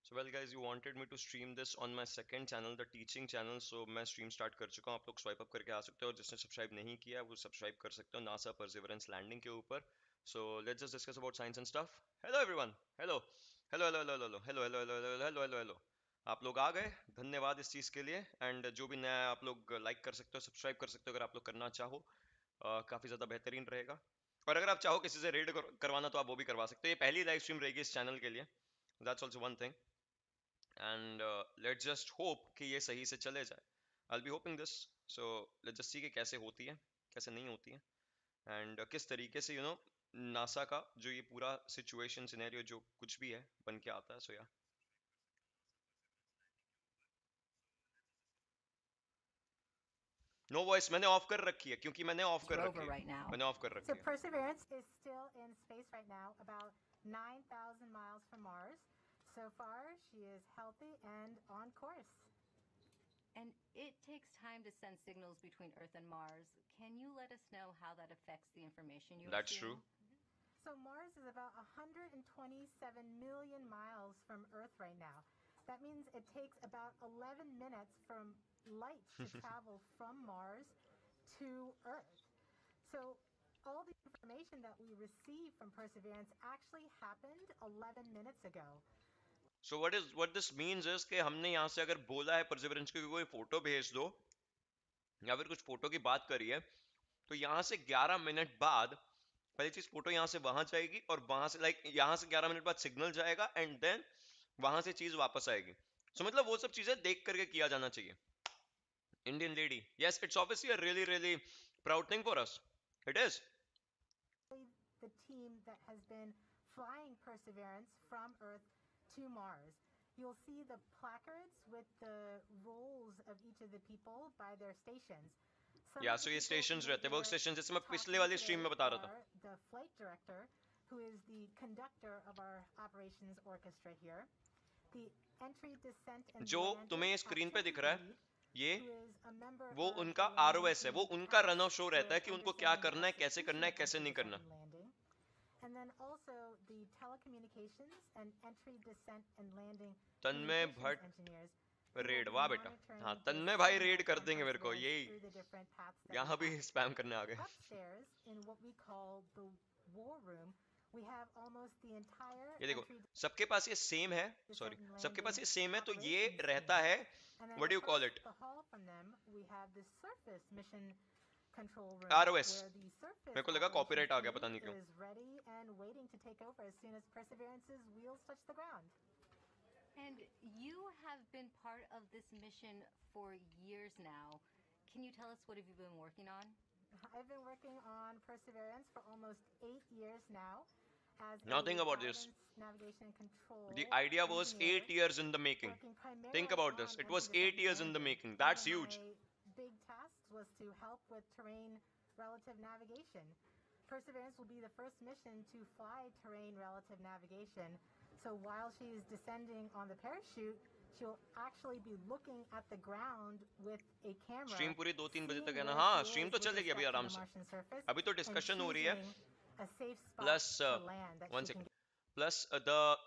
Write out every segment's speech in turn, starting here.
So well guys, you wanted me to stream this on my second channel, the teaching channel. So मैं stream start कर चुका हूँ. आप लोग swipe up करके आ सकते हो और जिसने subscribe नहीं किया वो subscribe कर सकते हो NASA Perseverance landing के ऊपर. So let's just discuss about science and stuff. Hello everyone. Hello. Hello hello hello hello hello hello hello hello hello hello hello. आप लोग आ गए, धन्यवाद इस चीज़ के लिए. एंड जो भी नया है आप लोग लाइक कर सकते हो, सब्सक्राइब कर सकते हो अगर आप लोग करना चाहो. काफ़ी ज़्यादा बेहतरीन रहेगा. और अगर आप चाहो किसी से रेड करवाना तो आप वो भी करवा सकते हो. ये पहली लाइव स्ट्रीम रहेगी इस चैनल के लिए. That's also one thing. And let's just hope कि ये सही से चले जाए. I be hoping this. So let's just see कि कैसे होती है, कैसे नहीं होती है, एंड किस तरीके से नासा का जो ये पूरा सिचुएशन सिनेरियो जो कुछ भी है बन के आता है. सो या नो वॉइस मैंने ऑफ कर रखी है क्योंकि मैंने ऑफ कर रखी Rover है. right now. मैंने ऑफ कर So रखी है. Perseverance is still in space right now, about 9,000 miles from Mars. So far, she is healthy and on course. And it takes time to send signals between Earth and Mars. Can you let us know how that affects the information you are That's seeing? true. So Mars is about 127 million miles from Earth right now. That means it takes about 11 minutes from light to travel from Mars to Earth. So all the information that we receive from Perseverance actually happened 11 minutes ago. So what this means is कि हमने यहाँ से अगर बोला है perseverance को कि कोई फोटो भेज दो या फिर कुछ फोटो की बात करी है, तो यहाँ से 11 मिनट बाद पहली चीज फोटो यहाँ से वहां जाएगी और वहां से यहाँ से 11 मिनट बाद सिग्नल जाएगा एंड देन वहां से चीज वापस आएगी. सो मतलब वो सब चीजें देख करके किया जाना चाहिए. Indian lady, yes it's obviously a really really proud thing for us. It is. The team that has been flying Perseverance from Earth to Mars. You'll see the placards with the roles of each of the people by their stations. या सो ये stations रहते हैं, work station, जैसे मैं पिछले वाली stream में बता रहा था. The flight director, who is the conductor of our operations orchestra here. The entry, descent and जो landing तुम्हें स्क्रीन पे दिख रहा है ये who is a member वो of उनका the आरओएस है. वो landing उनका run of task show to रहता है कि उनको क्या understand the करना है, कैसे करना है, execution कैसे of नहीं the करना. second landing. And then also the telecommunications and entry, descent and landing Tanmay communications Bhatt engineers who will red, be वाह बेटा. monitoring हाँ the तन्मय भाई रेड signal कर from देंगे मेरे को. Perseverance यही through the different paths that यहाँ we भी have. स्पैम करने आ गए. Upstairs in what we call the war room, we have almost the entire ये देखो entry, सबके पास ये सेम है, सॉरी descent and सबके पास landing ये सेम है, तो ये operations रहता team. है And then what do you call across it, the hall from them, we have the surface mission control room ROS. where the surface मेरे को लगा operations कॉपीराइट आ गया, team पता नहीं क्यों. is ready and waiting to take over as soon as Perseverance's wheels touch the ground. And you have been part of this mission for years now. Can you tell us what have you been working on? I've been working on Perseverance for almost 8 years now as Now a think about this. guidance, navigation, and control The idea was engineer, 8 years in the making. working primarily Think about this. on It was entry, 8 descent, years in the landing. making. One That's of huge. my big tasks was to help with terrain relative navigation. Perseverance will be the first mission to fly terrain relative navigation. So while she is descending on the parachute, she'll actually be looking at the ground with a camera. Stream पूरी 2-3 बजे तक है ना. seeing हाँ where she stream is तो with चलेगी अभी respect to आराम the से. Martian surface अभी तो and डिस्कशन हो रही है. choosing a safe spot Plus to land that she can get. plus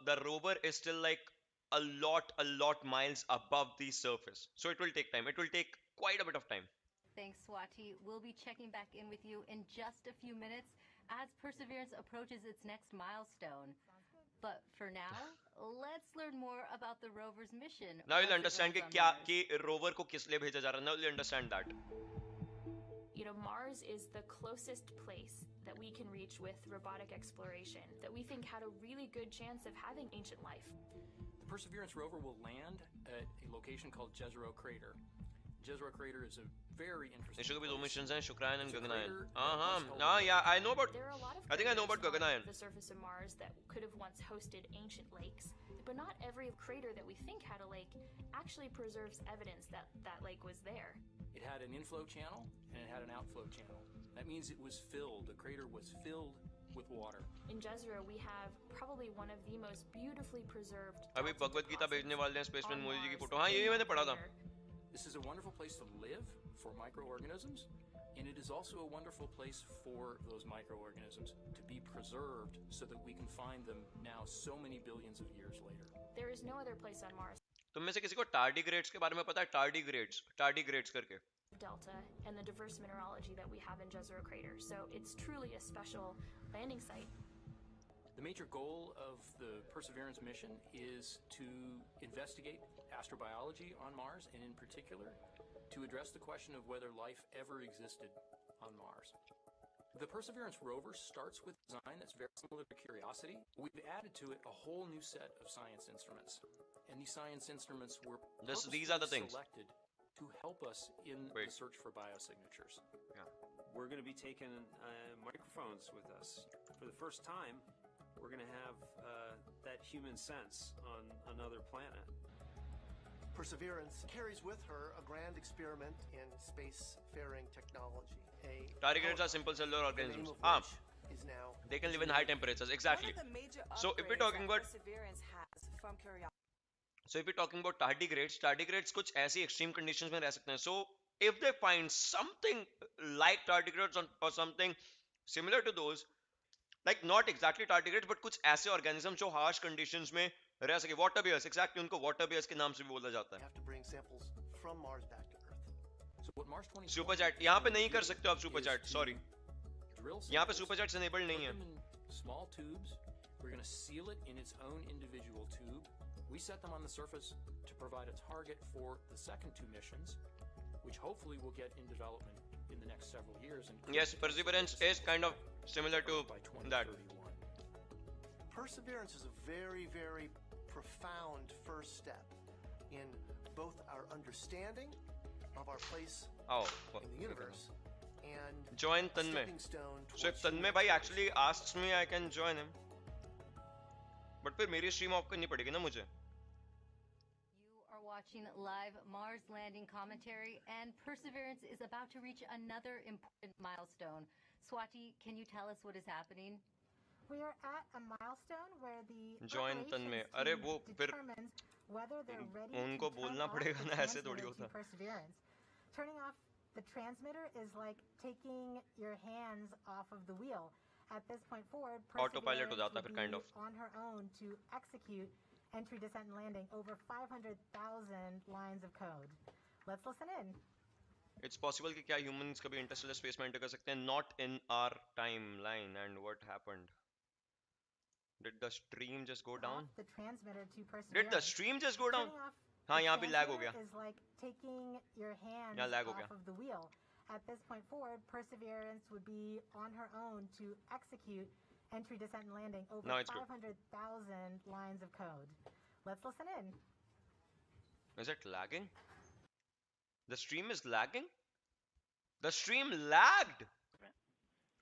the rover is still like a lot miles above the surface. So it will take time. It will take quite a bit of time. Thanks, Swati. We'll be checking back in with you in just a few minutes as Perseverance approaches its next milestone. But for now, let's learn more about the rover's mission. Now you'll once it understand कि lands on क्या Mars. कि rover को किस लिए भेजा जा रहा है. Now you'll understand that. You know, Mars is the closest place that we can reach with robotic exploration that we think had a really good chance of having ancient life. The Perseverance rover will land at a location called Jezero Crater. Jezero Crater is a very interesting इसके भी दो place. Missions हैं, शुक्रायन and It's a गगनायन. crater हाँ that हाँ once held हाँ a yeah, lake. I know about. There are a lot of I think I know about craters Gaganayan. on the surface of Mars that could have once hosted ancient lakes, but not every crater that we think had a lake actually preserves evidence that that lake was there. It had an inflow channel and it had an outflow channel. That means it was filled. The crater was filled with water. In Jezero, we have probably one of the most beautifully preserved अभी delta Bhagavad Gita deposits भेजने वाले हैं spaceman on Modi ji की Mars photo. हाँ in ये that मैंने पढ़ा था. crater. This is a wonderful place to live for microorganisms, and it is also a wonderful place for those microorganisms to be preserved so that we can find them now so many billions of years later. There is no other place on Mars. तुम में से किसी को tardigrades के बारे में पता है? Tardigrades करके. Delta and the diverse mineralogy that we have in Jezero Crater. So it's truly a special landing site. The major goal of the Perseverance mission is to investigate astrobiology on Mars, and in particular, to address the question of whether life ever existed on Mars. The Perseverance rover starts with a design that's very similar to Curiosity. We've added to it a whole new set of science instruments, and these science instruments were These are the things selected to help us in the search for biosignatures. Yeah. We're going to be taking microphones with us. For the first time, we're going to have that human sense on another planet. Perseverance carries with her a grand experiment in spacefaring technology. Tardigrades are simple cellular organisms. Is now They can live in high temperatures. Exactly. So if we're talking about tardigrades कुछ ऐसी extreme conditions में रह सकते हैं. So if they find something like tardigrades or something similar to those, like not exactly tardigrades but कुछ ऐसे organisms जो harsh conditions में रह सके, water bears, exactly उनको water bears के नाम से भी बोला जाता है. have to bring samples from Mars back to Earth. So what Mars 20 Superchat यहाँ पे नहीं कर सकते हो आप superchat, sorry. यहाँ पे superchats enabled नहीं है. Small tubes. We're going to seal it in its own individual tube. We set them on the surface to provide a target for the second two missions, which hopefully will get in development in the next several years. And Yes, Perseverance is kind of similar to by that. 2031. Perseverance is a very, very profound first step in both our understanding of our place Oh, in the universe and join a Tanmay. stepping stone So if towards Tanmay human bhai evolution. actually asks me, I can join him. But फिर मेरी stream off करनी पड़ेगी ना मुझे. You are watching live Mars landing commentary, and Perseverance is about to reach another important milestone. Swati, can you tell us what is happening? We are at a milestone where the Join operations Tanmay. team अरे वो फिर determines whether they're ready to उनको turn बोलना off पड़ेगा the ना, ऐसे थोड़ी transmitter to होता. Perseverance. Turning off the transmitter is like taking your hands off of the wheel. At this point forward, Autopilot हो Perseverance जाता will फिर be kind of. on her own to execute entry, descent, and landing over 500,000 lines of code. Let's listen in. It's possible कि क्या humans कभी interstellar space में enter कर सकते हैं? Not in our timeline. And what happened? Did the stream just go down? Off the transmitter to Perseverance. Did the stream just go down? Turning off हाँ the यहाँ भी lag हो transmitter गया. is like taking your hands यहाँ lag हो off गया. of the wheel. At this point forward, Perseverance would be on her own to execute entry, descent, and landing over No, it's good. 500,000 lines of code. Let's listen in. Is it lagging? The stream is lagging? The stream lagged!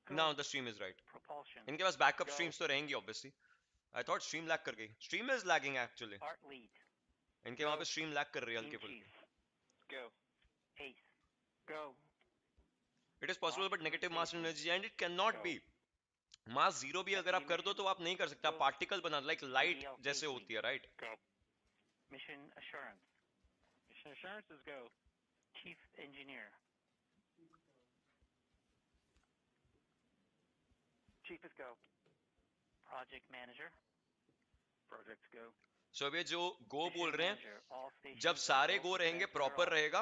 Now the stream is right. Propulsion. इनके पास backup Go. streams तो रहेंगी obviously. I thought stream lag कर गई. Stream is lagging actually. Art lead. इनके वहाँ पे stream lag कर रही है Team हल्की फुल्की. chief. Go. Ace. Go. It is possible but negative mass and energy and it cannot be. Mass zero भी अगर आप कर दो तो आप नहीं कर सकते. आप पार्टिकल बना दो, like light जैसे होती है, right? Go. Mission assurance. Mission assurance is go. Chief engineer. Chief is go. Project manager. Projects go. So अब ये जो go Mission बोल रहे हैं, manager. All stations जब are सारे go. go रहेंगे, Transmitter proper off. रहेगा,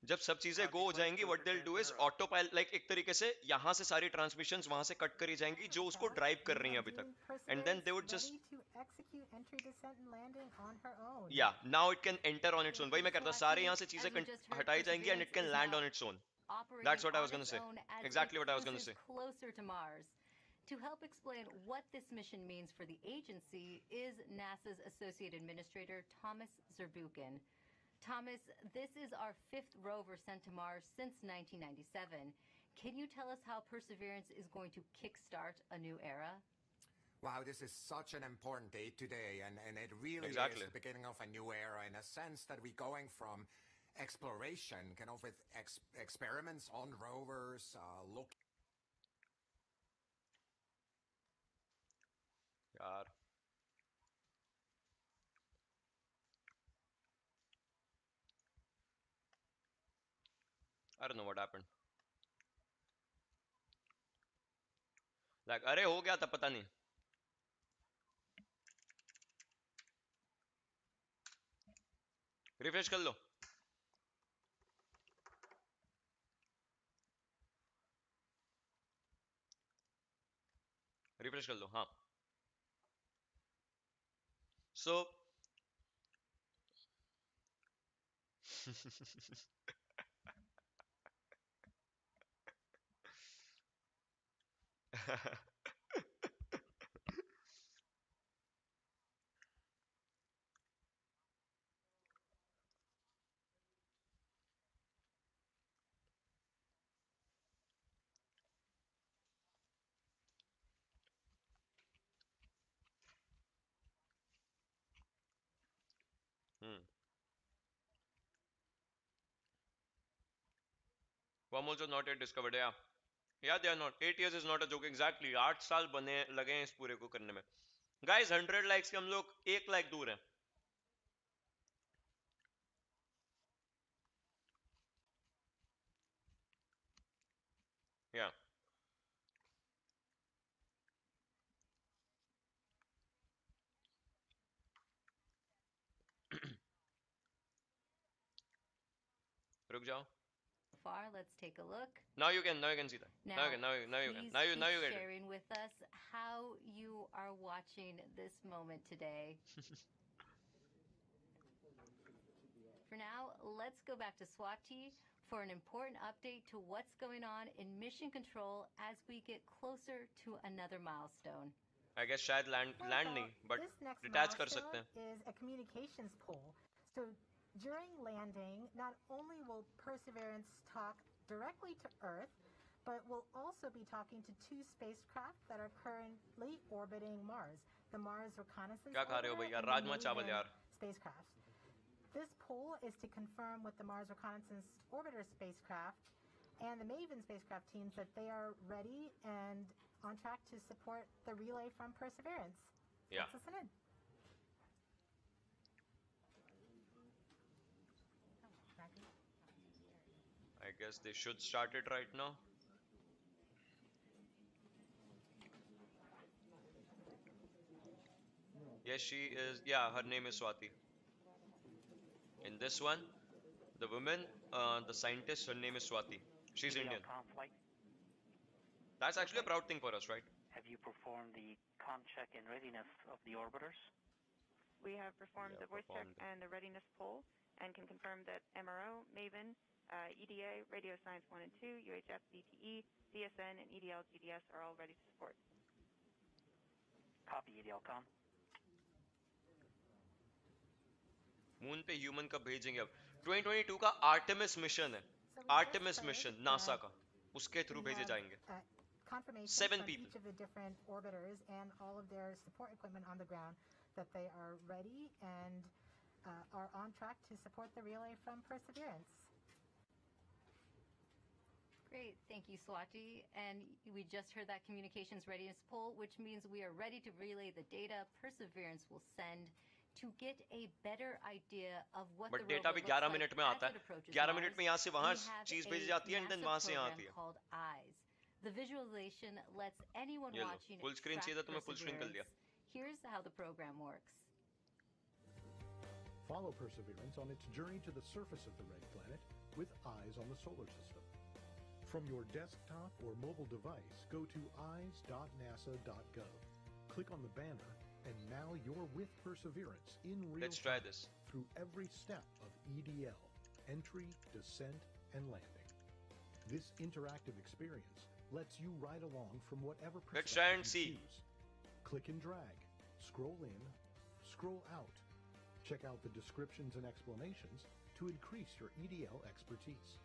जब सब चीजें go हो जाएंगी, what they'll do is autopilot, like एक तरीके से यहाँ से सारी transmissions वहाँ से cut करी जाएंगी जो उसको drive कर रही हैं अभी तक. And then they would just, Ready to execute entry, descent, and landing on her own. yeah, now it can enter on its own. वही मैं कहता हूँ, सारे यहाँ से चीजें हटाई जाएंगी and it can land on its own. Operating That's what I was on gonna its say. own as Exactly it what I was gonna cruises say. Closer to Mars. To help explain what this mission means for the agency is NASA's Associate Administrator Thomas Zurbuchen. Thomas, this is our fifth rover sent to Mars since 1997. Can you tell us how Perseverance is going to kickstart a new era? Wow, this is such an important day today, and it really Exactly. is the beginning of a new era in a sense that we're going from exploration, kind of with experiments on rovers, look. यार I don't know what happened. Like, अरे हो गया था पता नहीं. Refresh कर लो. Refresh कर लो. हाँ. So wormholes are not yet discovered. Yeah. Yeah, they are not. 8 years is not a joke. Exactly. 8 साल बने लगे हैं इस पूरे को करने में. Guys, 100 likes के हम लोग 1 लाख दूर हैं. Yeah. रुक जाओ. Far, let's take a look. Now you can see that. Now, Now you can. please Now you keep get it. sharing with us how you are watching this moment today. For now, let's go back to Swati for an important update to what's going on in mission control as we get closer to another milestone. I guess शायद land नहीं, but this next detach कर milestone सकते हैं. is a communications pole. So during landing, not only will Perseverance talk directly to Earth, but we'll also be talking to 2 spacecraft that are currently orbiting Mars, the Mars Reconnaissance क्या खा रहे हो Orbiter भैया? and rajma the चावल Maven यार. spacecraft. This poll is to confirm with the Mars Reconnaissance Orbiter spacecraft and the Maven spacecraft teams that they are ready and on track to support the relay from Perseverance. Yeah. Let's listen in. I guess they should start it right now. Yes, she is. Yeah, her name is Swati. In this one, the woman, the scientist, her name is Swati. She's Indian. Flight. That's actually a proud thing for us, right? Have you performed the comm check and readiness of the orbiters? We have performed the voice check and the readiness poll and can confirm that MRO, Maven, EDA, Radio Science 1 and 2, UHF, DTE, CSN, and EDL GDS are all ready to support. Copy, EDLCom. Moon पे human का भेजेंगे अब. 2022 का Artemis mission है. Artemis mission NASA का. उसके through भेजे जाएंगे. Confirmation 7 from people. each of the different orbiters and all of their support equipment on the ground that they are ready and are on track to support the relay from Perseverance. Great, thank you, Swati. And we just heard that communications readiness poll, which means we are ready to relay the data Perseverance will send to get a better idea of what But the data rover भी looks 11 like minute में as आता it है. approaches 11 Mars. Minute में यहाँ से वहाँ We have चीज a भेजी जाती है and then NASA वहाँ से यहाँ program आती है. called EYES. The visualization lets anyone ये लो, watching full screen track चाहिए था तो मैं full screen कर लिया. Perseverance. Here's how the program works. Follow Perseverance on its journey to the surface of the red planet with eyes on the solar system. From your desktop or mobile device, go to eyes.nasa.gov. Click on the banner, and now you're with Perseverance in real Let's try time this. through every step of EDL, entry, descent, and landing. This interactive experience lets you ride along from whatever Let's try and perspective you see. choose. Click and drag, scroll in, scroll out. Check out the descriptions and explanations to increase your EDL expertise.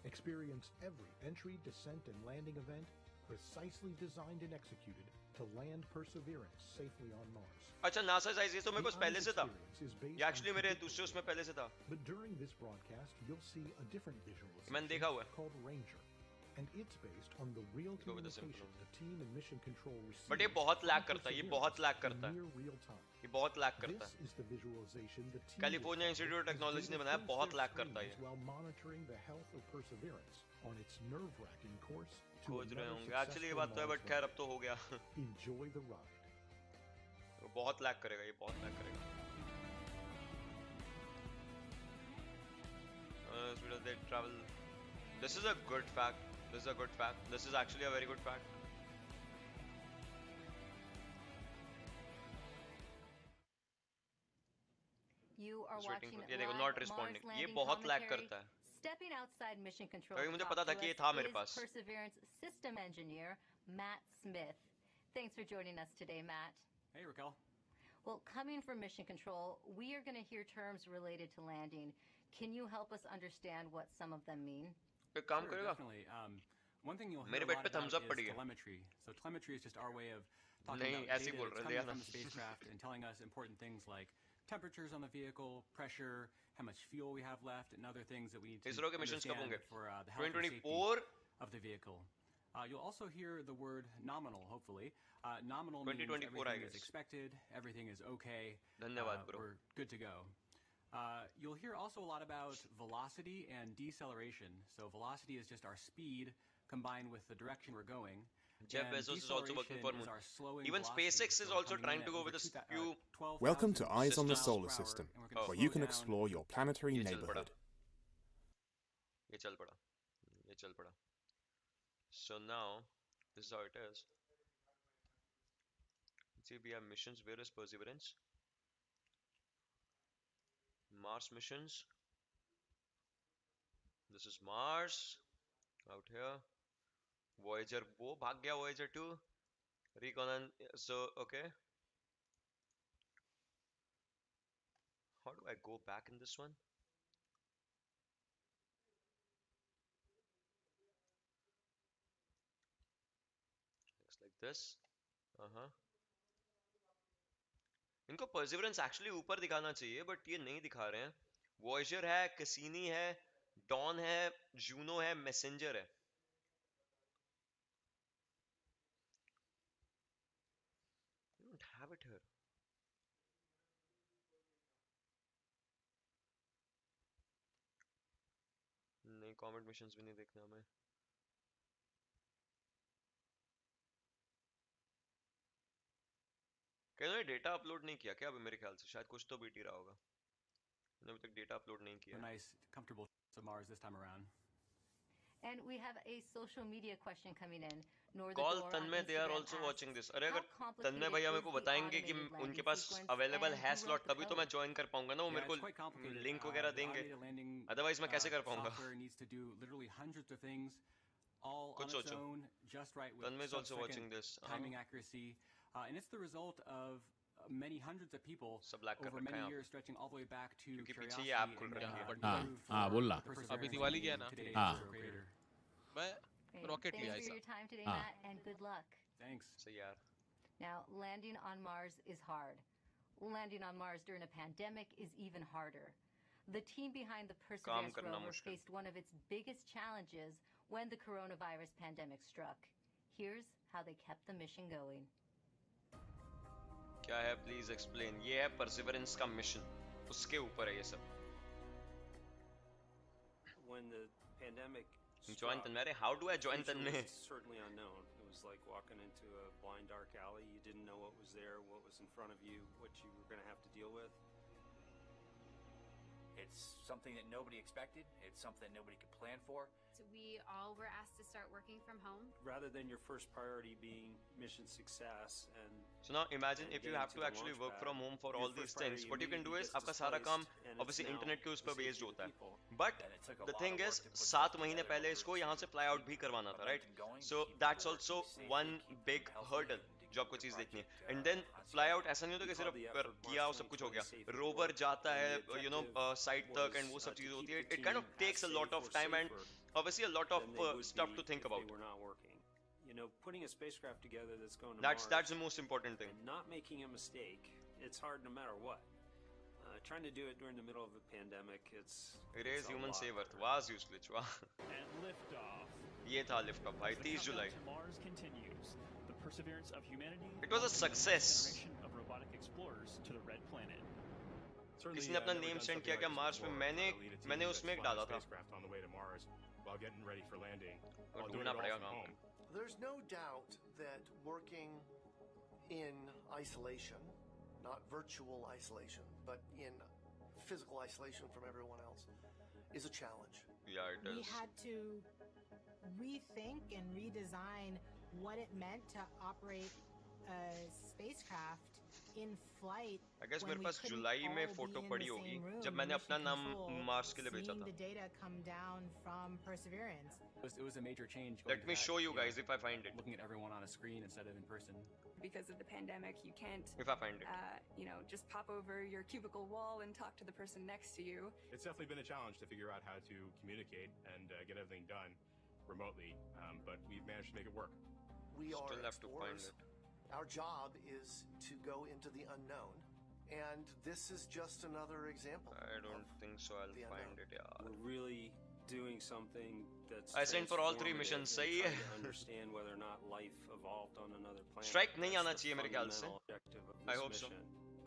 Experience every entry, descent, and landing event precisely designed and executed to land Perseverance safely on Mars. अच्छा NASA size ये तो मेरे The पास पहले Eyes से था. experience is based ये on actually मेरे predictive दूसरे उसमें पहले से था. But during this broadcast, you'll see a different मैंने visualization देखा हुआ है. called Ranger. and it's based on the real Go with the simple communication one. the team in mission control receives But ये बहुत lag from करता है, ये Perseverance बहुत lag करता in है, near real time. ये बहुत lag करता This है. is the visualization the team California will Institute of follow as Technology ने data बनाया, fills बहुत their lag करता है screens ये. while monitoring the health of Perseverance on its nerve-wracking course to खोज रहे another होंगे. Actually ये successful बात तो है, Mars but खैर landing. अब तो हो गया. Enjoy the ride. बहुत lag करेगा, ये बहुत lag करेगा. They travel. This is a good fact. This is a good fact. This is actually a very good fact. You are Just waiting watching for. ये देखो, live not Mars responding. ये landing बहुत lag commentary. करता है. Stepping outside mission control क्योंकि to मुझे talk पता था to कि ये us था मेरे is pass. Perseverance system engineer Matt Smith. Thanks for joining us today, Matt. Hey, Raquel. Well, coming from mission control, we are going to hear terms related to landing. Can you help us understand what some of them mean? एक काम Sure, करेगा. definitely. One thing you'll hear मेरे a bed lot पे about thumbs up is पड़ी है. telemetry. So telemetry is just our way of talking नहीं, about ऐसे ही data बोल that's रहे, coming लिया ना. from the spacecraft and telling us important things like temperatures on the vehicle, pressure, how much fuel we have left, and other things that we need to ISRO के missions कब understand होंगे? for the health and safety 2024. of the vehicle. You'll also hear the word nominal, hopefully. Nominal means 2024, I everything is guess. expected, everything is okay, धन्यवाद bro. we're good to go. You'll hear also a lot about velocity and deceleration. So velocity is just our speed combined with the direction we're going. Jeff And Bezos is also working for deceleration is Moon. our slowing Even velocity. SpaceX is So we're also coming trying in to at go over with a 2,000 few 12,000 Welcome to Eyes on the systems. Solar miles per hour, System, and we're gonna where slow you can down. explore your planetary ये चल पड़ा. neighborhood. ये चल पड़ा. ये चल पड़ा. So now, this is how it is. See, we have missions. Where is Perseverance? Mars missions. This is Mars. Out here. Voyager. वो भाग गया Voyager 2. Recon. So, okay. How do I go back in this one? Looks like this. इनको Perseverance actually ऊपर दिखाना चाहिए, but ये नहीं दिखा रहे हैं. Voyager है, Cassini है, Dawn है, Juno है, Messenger है. I don't have it here. नहीं, comet missions भी नहीं देखना हमें. क्या डेटा अपलोड नहीं किया क्या अभी? मेरे ख्याल से शायद कुछ तो बीट ही रहा होगा. मैंने अभी तक डेटा अपलोड नहीं A किया. nice, comfortable of Mars this time around. And we have a social media question coming in. Call Tanmay, they are also watching this. अरे अगर तन्मय भैया मेरे को बताएंगे कि उनके पास अवेलेबल है स्लॉट, तभी तो मैं ज्वाइन कर पाऊंगा ना. वो मेरे को लिंक वगैरह देंगे, अदरवाइज मैं कैसे कर पाऊंगा? Software needs to do literally hundreds of things, all कुछ on its सोचो. own, just right with Tanmay is also watching sub-second this. timing accuracy, and it's the result of many hundreds of people सब lag कर over रखा है many यहाँ years, stretching all the way back to क्योंकि पीछे Curiosity ये app खुल and रखी है. improved हाँ, for बोल रहा. Perseverance अभी दिवाली गया ना. today's हाँ. Astro Creator. मैं Great. रॉकेट Thanks लिया for ऐसा. your time today, Ah. Matt, and good luck. Thanks. सही यार. Now, landing on Mars is hard. Landing on Mars during a pandemic is even harder. The team behind the Perseverance करना rover मुश्किल. faced one of its biggest challenges when the coronavirus pandemic struck. Here's how they kept the mission going. क्या है? Please explain. ये है Perseverance का mission, उसके ऊपर है ये सब. When the pandemic Join struck, Tanmay. How do I the join future Tanmay? was certainly unknown. It was like walking into a blind, dark alley. You didn't know what was there, what was in front of you, what you were going to have to deal with. It's something that nobody expected. It's something that nobody could plan for. So we all were asked to start working from home. Rather than your first priority being mission success and So now imagine and if you getting have to to the actually launch work pad, from home for your all first these things. priority What you can do is immediately आपका gets सारा काम displaced, and it's obviously now internet के उस the पर safety based of होता the है. people. But And it took a the lot thing of is, work to put 7 stuff महीने together पहले in इसको order यहाँ to से fly out भी keep करवाना था, right? momentum going, So keep that's people also safely, one keep big them healthy, hurdle and to जो keep आपको the चीज देखनी है. project, And then on fly out schedule. ऐसा नहीं होता कि We call the सिर्फ effort किया और Mars सब कुछ हो 2020 गया. safe रोवर report, जाता and है, the you know, objective site तक, and वो was, सब to चीजें होती keep है. the It kind of team takes a as lot safe of or time and safer obviously a lot of than they would stuff be to think if about. they were not working. You know, putting a spacecraft together that's going to That's Mars the most important thing. and not making a mistake, it's hard no matter what. Trying to do it during the middle of a pandemic, it's Erase a human lot saver. harder. Was useless. And liftoff. ये था lift off भाई 30 जुलाई. Mars continues. The perseverance of humanity. It was a success. Generation of robotic explorers to the red planet. किसी ने अपना name send किया क्या Mars पे? मैंने उसमें एक डाला था. On the way to Mars while getting ready for landing. और ढूंढना पड़ेगा कहाँ पे. There's no doubt that working in isolation, not virtual isolation, but in physical isolation from everyone else, is a challenge. Yeah, it is. We had to rethink and redesign what it meant to operate a spacecraft in flight. I guess मेरे पास जुलाई में photo पड़ी होगी जब मैंने अपना नाम Mars के लिए भेजा था. The data come down from Perseverance. It was a major change. Let me show you guys if I find it. Looking at everyone on a screen instead of in person. Because of the pandemic, you can't, if I find it, just pop over your cubicle wall and talk to the person next to you. It's definitely been a challenge to figure out how to communicate and get everything done remotely, but we've managed to make it work. We still have to find it. Our job is to go into the unknown, and this is just another example. I don't think so. I'll find it. Yeah. We're really doing something that's. I sent for all 3 missions. सही है. To understand whether or not life evolved on another planet. Strike नहीं आना चाहिए मेरे ख्याल से. I hope so.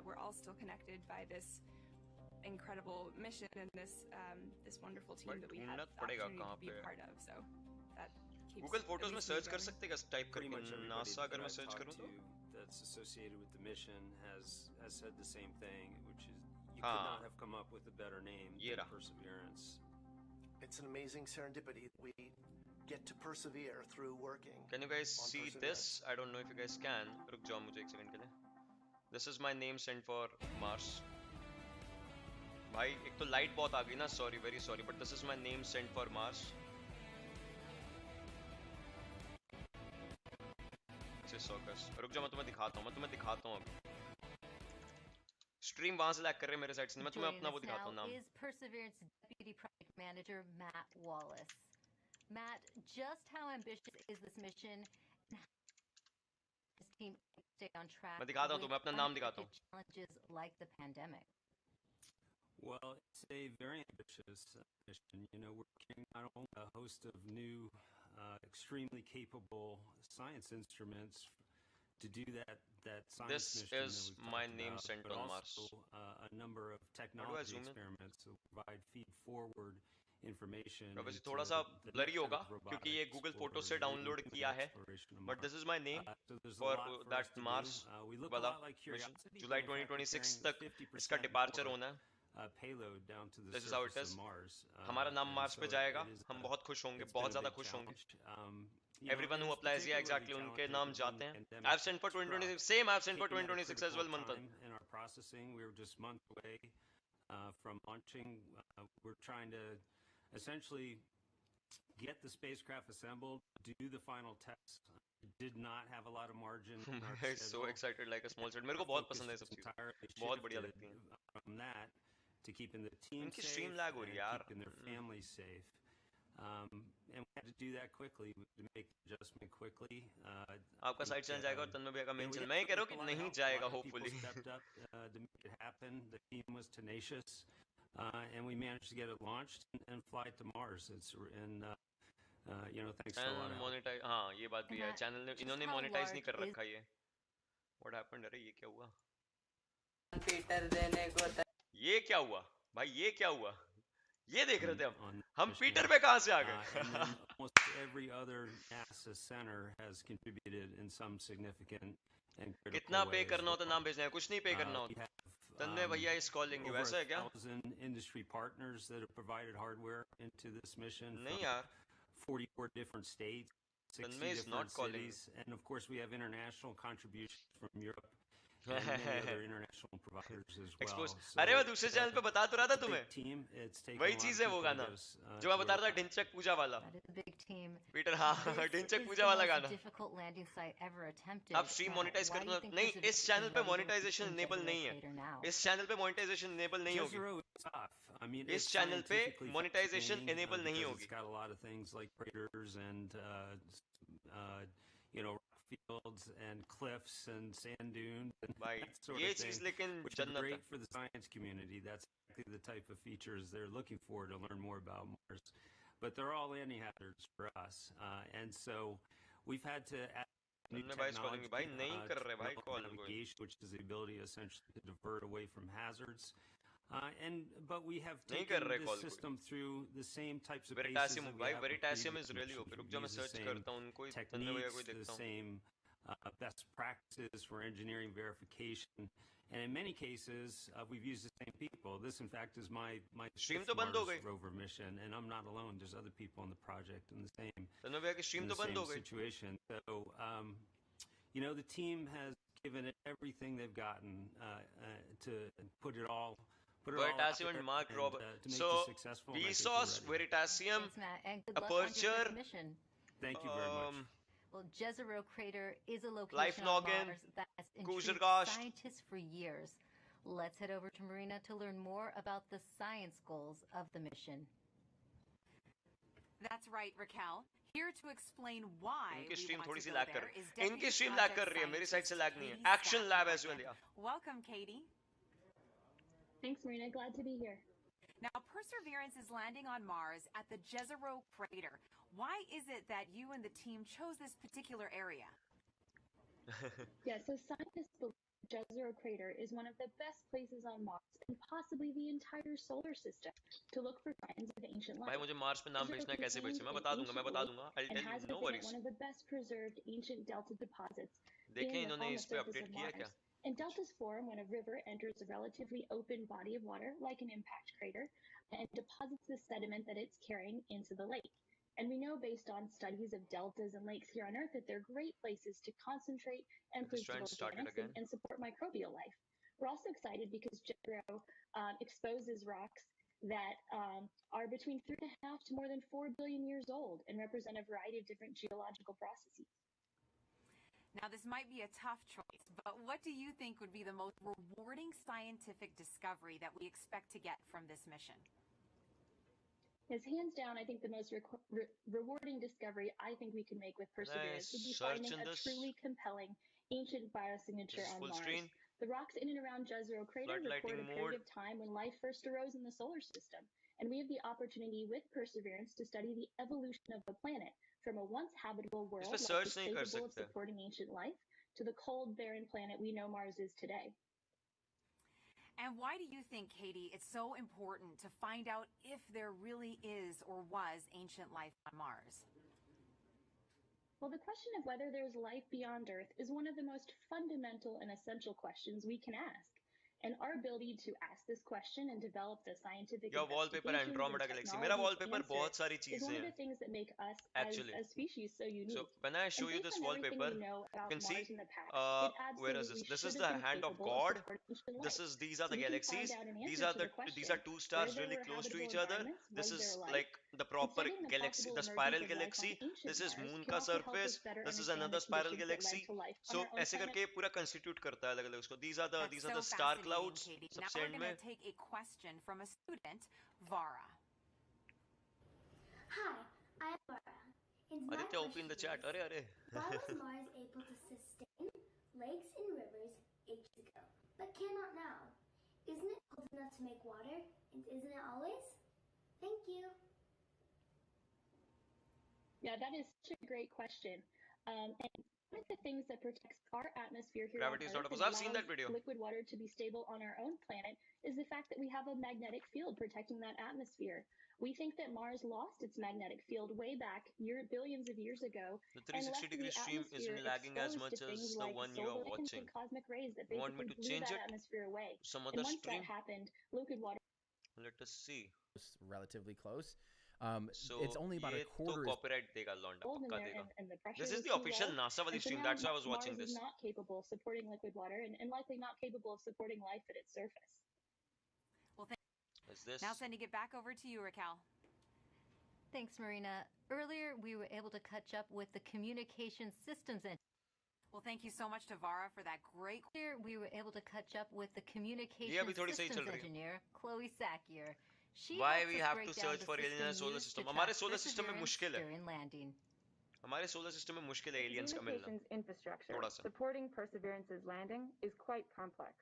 We're all still connected by this incredible mission and this wonderful team that we have the opportunity to be a part of. So that keeps. Google Photos में search कर सकते हैं type करके NASA अगर मैं search करूँ तो. That's associated with the mission has said the same thing, which is you could not have come up with a better name than Perseverance. It's an amazing serendipity that we get to persevere through working. Can you guys see this? I don't know if you guys can. रुक जाओ मुझे एक second के लिए. This is my name sent for Mars. भाई एक तो light बहुत आ गई ना. Sorry, very sorry, but this is my name sent for Mars. रुक जाओ मैं तुम्हें दिखाता हूँ अभी. स्ट्रीम वहां से लैग कर रहे हैं मेरे साइड से. मैं तुम्हें अपना वो दिखाता हूँ नाम. Is Perseverance Deputy Project Manager Matt Wallace. Matt, just how ambitious is this mission? His team stay on track. मैं दिखाता हूँ तुम्हें अपना नाम दिखाता हूँ. Challenges like the pandemic. Well, it's a very ambitious mission. We're carrying not only a host of new, extremely capable science instruments to do that science this mission is that we've my talked name about, sent but on also, Mars. A number of technology experiments that provide feed-forward information. वैसे थोड़ा सा blurry होगा क्योंकि ये Google Photos से download किया है. But this is my name for that Mars वाला mission. July 2026 तक इसका departure होना है. Payload down to the This is how it surface is. of Mars. हमारा नाम मार्स पे जाएगा. हम बहुत खुश होंगे, बहुत ज़्यादा खुश होंगे. Everyone who applies, yeah, exactly, उनके नाम जाते हैं. I've sent for 2026. Same, I've sent for 2026 as well, Manthan. In our processing, we were just months away from launching. We're trying to essentially get the spacecraft assembled, do the final tests. Did not have a lot of margin. I'm so excited, like a small child. मेरे को बहुत पसंद है सब चीज़. बहुत बढ़िया लगती हैं. From that to keeping the team उनकी safe stream lag हो रही है यार. keeping their families safe. And we had to do that quickly, to make the adjustment quickly. आपका साइड चल जाएगा और तन्मय भैया का मेन चल. मैं कह रहा हूँ कि नहीं जाएगा, hopefully. Stepped up to make it happen. The team was tenacious, and we managed to get it launched and fly it to Mars. It's thanks to a lot of monetize. हाँ, ये बात भी है. चैनल ने इन्होंने monetize नहीं कर रखा ये. What happened? अरे ये क्या हुआ? ये क्या हुआ? भाई ये क्या हुआ? ये देख रहे थे हम पीटर पे कहाँ से आ गए? Almost every other NASA center has contributed in some significant and critical कितना पे ways. करना होता नाम भेजना है, कुछ नहीं पे करना होता. तन्मय भैया इस कॉलिंग Over वैसा है क्या? 1,000 industry partners that have provided hardware into this mission. नहीं यार. 44 different states, 60 Tanmay is different not calling. cities, and of course we have international contributions from Europe and many other international providers as well. Expose. So अरे मैं दूसरे channel पे बता तो रहा था तुम्हें. team, it's taken वही a lot चीज of है वो people गाना to get us, जो मैं बता to रहा था ढिंचक पूजा वाला. That is a big team. Peter हाँ ढिंचक पूजा वाला गाना. Difficult landing site ever attempted. आप स्ट्रीम मोनेटाइज कर दो. नहीं, इस चैनल पे मोनेटाइजेशन इनेबल नहीं है. इस चैनल पे मोनेटाइजेशन इनेबल नहीं होगी. I mean, इस चैनल पे मोनेटाइजेशन इनेबल नहीं होगी. It's got a lot of things like craters and rock fields and cliffs and sand dunes and that sort ये of चीज thing, लेकिन which is जन्नत है. great for the science community. That's exactly the type of features they're looking for to learn more about Mars. but they're all anti-hazards for us. And so we've had to add new technology to navigation, which is the ability essentially to divert away from hazards. But we have taken this system through the same types of bases that we have with previous missions. We use the same techniques, the same best practices for engineering verification, and in many cases we've used the same people. This, in fact, is my fifth Mars rover mission, and I'm not alone. There's other people on the project in the same situation. So, you know, the team has given it everything they've gotten to put it all. Veritasium and Mark Rover. So Vsauce, Veritasium, Aperture. Thank you very much. Well, Jezero Crater is a location Life on Noggin, Mars that has intrigued scientists for years. Let's head over to Marina to learn more about the science goals of the mission. That's right, Raquel. Here to explain why we want to go there is Deputy stream Project lag kar rahi hai, meri side se lag nahi hai. Katie Action Stack lab as well, yeah. Welcome, Katie. Thanks, Marina. Glad to be here. Now, Perseverance is landing on Mars at the Jezero Crater. Why is it that you and the team chose this particular area? Yeah, so scientists believe Jezero Crater is one of the best places on Mars and possibly the entire solar system to look for signs of ancient life. भाई मुझे Mars पे नाम भेजना है कैसे भेजना मैं बता दूंगा I'll tell you, no worries. One of the best preserved ancient delta deposits देखें in इन्होंने the इस पे surface अपडेट of किया Mars. क्या And deltas form when a river enters a relatively open body of water, like an impact crater, and deposits the sediment that it's carrying into the lake. And we know based on studies of deltas and lakes here on Earth that they're great places to concentrate and preserve organics and support microbial life. We're also excited because Jezero exposes rocks that are between 3.5 to more than 4 billion years old and represent a variety of different geological processes. Now, this might be a tough choice, but what do you think would be the most rewarding scientific discovery that we expect to get from this mission? Yes, hands down, I think the most rewarding discovery I think we can make with Perseverance would be finding a truly compelling ancient biosignature on Mars. Screen. The rocks in and around Jezero Crater record a period of time when life first arose in the solar system, and we have the opportunity with Perseverance to study the evolution of the planet from a once habitable world that was capable of supporting ancient life to the cold, barren planet we know Mars is today. And why do you think, Katie, it's so important to find out if there really is or was ancient life on Mars? Well, the question of whether there's life beyond Earth is one of the most fundamental and essential questions we can ask. And our ability to ask this question and develop the scientific wallpaper Andromeda Galaxy. मेरा wallpaper बहुत सारी चीजें हैं. Is one of the things that make us as species so unique. So when I show you this wallpaper, you can see where is this? This is the hand of God. These are the galaxies. These are two stars really close to each other. This is like the proper galaxy, the spiral galaxy. This is moon का surface. This is another spiral galaxy. So ऐसे करके पूरा constitute करता है अलग-अलग उसको. These are the star clouds. Katie. Now we're going to take a question from a student, Vara. Hi, I am Vara. And my question is, why was Mars able to sustain lakes and rivers ages ago, but cannot now? Isn't it cold enough to make water, and isn't it always? Thank you. Yeah, that is such a great question. And one of the things that protects our atmosphere here on Earth and allows liquid water to be stable on our own planet is the fact that we have a magnetic field protecting that atmosphere. We think that Mars lost its magnetic field way back billions of years ago. The 360-degree stream isn't lagging as much as the one you are watching. Cosmic rays that basically blew that atmosphere away. Some other and once stream? that happened, liquid water. Let us see. It's relatively close. So it's only about a quarter. Copyright dega, Londa, This is the official NASA wali stream. That's why I was watching Mars this. Is not capable of supporting liquid water and likely not capable of supporting life at its surface. Well, is this? Now sending it back over to you, Raquel. Thanks, Marina. Earlier, we were able to catch up with the communication systems and. Well, thank you so much to Vara for that great. Here, we were able to catch up with the communication systems engineer, Chloe Sakier. Why we have to search for aliens in the solar system? हमारे solar system में मुश्किल है. हमारे solar system में मुश्किल है aliens का मिलना. Infrastructure supporting Perseverance's landing is quite complex.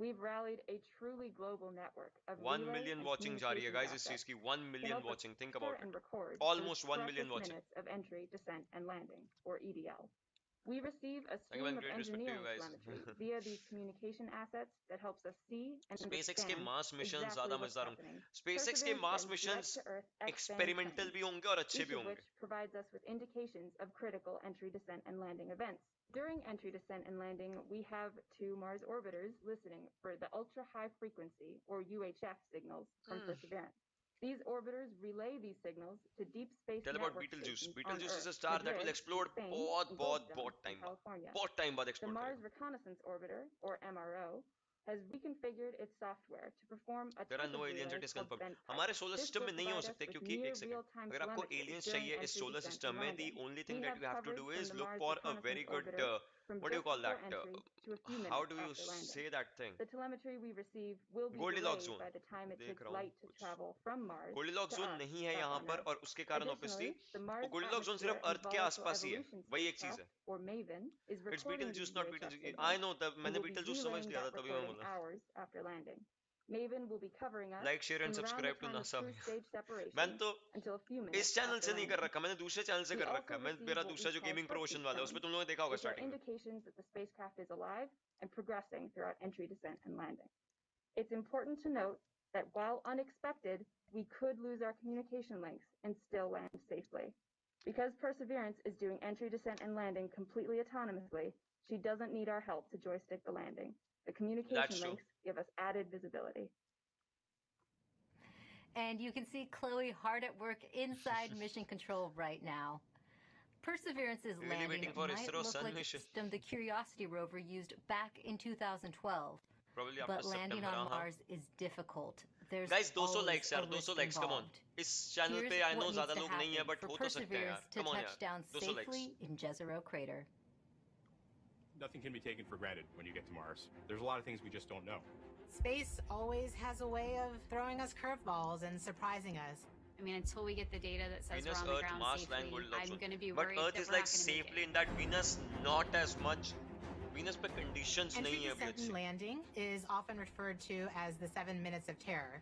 We've rallied a truly global network of 1 relay million and watching जा रही है guys communications इस चीज assets की 1 to million help us watching think capture about and it record almost those 1 million precious watching minutes of entry, descent, and landing, or EDL. We receive a thank you man stream of great respect to you engineering guys telemetry via these communication assets that helps us see and SpaceX के understand Mars missions exactly ज़्यादा what's मजेदार होंगे happening. SpaceX के Perseverance Mars sends missions direct-to-Earth X-band experimental trains, भी होंगे और अच्छे each भी of होंगे which provides us with indications of critical entry, descent, and landing events. During entry, descent, and landing, we have 2 Mars orbiters listening for the ultra-high frequency, or UHF, signals from Perseverance. These orbiters relay these signals to deep space tell about network Betelgeuse stations on Betelgeuse is Earth, a star that Madrid, will explode Spain, बहुत and बहुत Goldstone बहुत in time बाद California. बहुत time बाद The explode Mars करेगा Reconnaissance Orbiter, or MRO, has reconfigured its software to perform a there are type no of aliens relay it is called confirmed bent pipe. हमारे solar This system will में नहीं हो provide us सकते with क्योंकि near एक second real-time अगर आपको telemetry aliens during चाहिए इस entry, solar descent, system and में the landing. only thing We that have you have to coverage do from is the look Mars for a Reconnaissance very good Orbiter from what do you just call before that entry to a few how minutes do you after landing. say that thing The telemetry we receive will be Goldilocks delayed zone by the time it देख takes रहा हूँ light to travel from Mars Goldilocks to zone us नहीं है back यहाँ on पर Earth. और उसके कारण obviously Additionally, the Mars Goldilocks zone Atmosphere सिर्फ and अर्थ के Volatile आसपास ही है Evolution वही एक चीज spacecraft, है or MAVEN, is It's recording these Betelgeuse not UHF Betelgeuse I signals know तब and मैंने will be Betelgeuse समझ relaying लिया था that तभी मैं recording बोला hours after landing. MAVEN will be covering us like share and from around the subscribe to time of NASA crew stage मैंने separation तो until a few minutes इस channel after से नहीं कर landing. रखा मैंने दूसरे चैनल से We कर रखा also है मैं receive मेरा what we दूसरा जो call गेमिंग प्रोमोशन heartbeat वाला है tones, उसमें तुम लोगों ने देखा होगा which are स्टार्टिंग में indications that the spacecraft is alive and progressing throughout entry, descent, and landing. It's important to note that while unexpected, we could lose our communication links and still land safely. Because Perseverance is doing entry, descent, and landing completely autonomously, she doesn't need our help to joystick the landing. The communication links give us added visibility. And you can see Chloe hard at work inside mission control right now. Perseverance's landing might look like the system the Curiosity rover used back in 2012. But landing on Mars is difficult. There's Guys 200 always likes यार a risk 200 likes come on involved. इस channel पे I know Here's ज़्यादा what लोग needs नहीं to है but happen हो for तो सकते हैं Perseverance यार to come on touch यार down 200 likes safely in Jezero Crater. Nothing can be taken for granted when you get to Mars. There's a lot of things we just don't know. Space always has a way of throwing us curveballs and surprising us. I mean, until we get the data that says Venus, we're on the Earth, ground Mars, safely, and Goldilocks I'm zone. going to be But worried Earth that is we're like not going to make safely it. in that Venus not as much. Venus पे conditions Entry, नहीं है अभी descent, and अच्छी. landing is often referred to as the 7 minutes of terror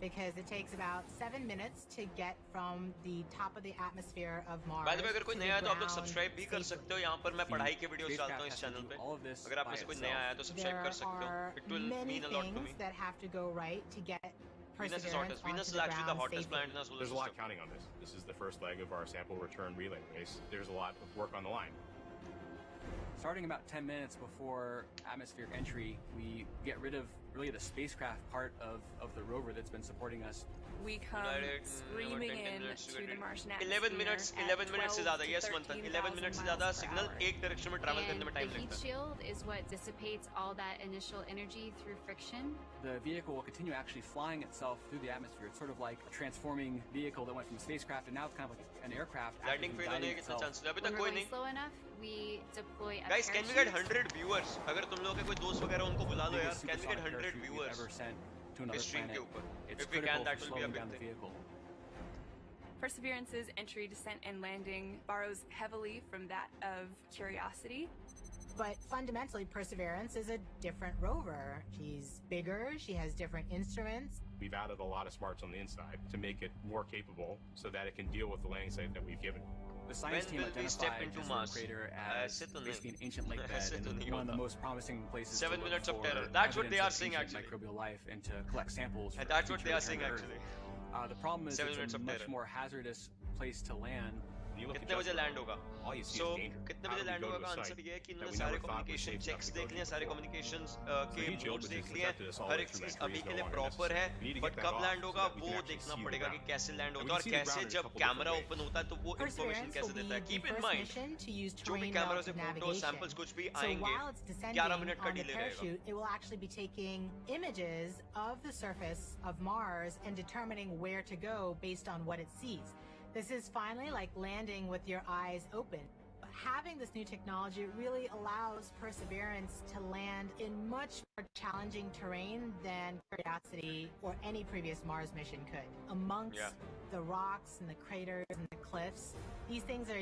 because it takes about 7 minutes to get from the top of the atmosphere of Mars. By the way, अगर कोई to नया है the तो आप लोग ground subscribe भी कर safely. सकते हो यहाँ पर मैं पढ़ाई के वीडियोस डालता हूँ इस चैनल पे अगर आप में से कोई नया आया तो सब्सक्राइब कर सकते हो It will Many mean a lot to me things that have to go right to get Venus is Perseverance hottest Venus onto is the actually the ground hottest safely. planet in our solar There's a lot system counting on this. This is the first leg of our sample return relay race. There's a lot of work on the line. Starting about 10 minutes before atmospheric entry, we get rid of really the spacecraft part of the rover that's been supporting us. We come screaming in to the Martian 11 minutes atmosphere 11 minutes से ज़्यादा yes मंथन 11 minutes से ज़्यादा signal एक direction में travel करने And में the time heat लगता है shield is what dissipates all that initial energy through friction. The vehicle will continue actually flying itself through the atmosphere. It's sort of like a transforming vehicle that went from a spacecraft and now it's kind of like an aircraft. landing fail होने के कितने chances अभी When तक we're कोई going नहीं slow enough, we deploy a guys can we get 100 viewers अगर तुम लोगों के कोई दोस्त वगैरह उनको बुला लो यार can we get 100 viewers ever sent to another इस stream के planet. ऊपर It's if we critical can that for will be a slowing big down the thing vehicle. Perseverance's entry, descent, and landing borrows heavily from that of Curiosity. But fundamentally, Perseverance is a different rover. She's bigger, she has different instruments. We've added a lot of smarts on the inside to make it more capable so that it can deal with the landing site that we've given. The science team identified Jezero Crater as basically an ancient lake bed and one of the most promising places 7 to look minutes of for terror. That's what they are evidence of saying ancient actually. microbial life and to collect samples. And for that's what future they are return saying to Earth. actually. The problem is 7 minutes it's a of much terror. more hazardous place to land. कितने बजे land होगा All you see so is danger. कितने How बजे do we land go होगा to का a answer site ये है कि that इन्होंने we सारे never thought was communication safe enough checks to go देख to लिए सारे before? कम्युनिकेशंस The के heat shield, modes which has देख लिए protected us all the हर way एक through चीज entry, अभी is के no लिए longer प्रॉपर है necessary. We need to but get that कब off लैंड so होगा that we वो can actually देखना see the पड़ेगा कि ground. कैसे लैंड And होता we है can और see the कैसे ground in a जब couple कैमरा different ओपन होता है तो वो इंफॉर्मेशन Perseverance will कैसे be देता है the keep in first mind mission to use जो भी terrain कैमरा से relative फोटो navigation. सैंपल्स कुछ भी So आएंगे while it's 11 descending मिनट का on the डिले रहेगा parachute, it will actually be taking images of the surface of Mars and determining where to go based on what it sees. This is finally like landing with your eyes open. Having this new technology really allows Perseverance to land in much more challenging terrain than Curiosity or any previous Mars mission could. Amongst the rocks and the craters and the cliffs, these things are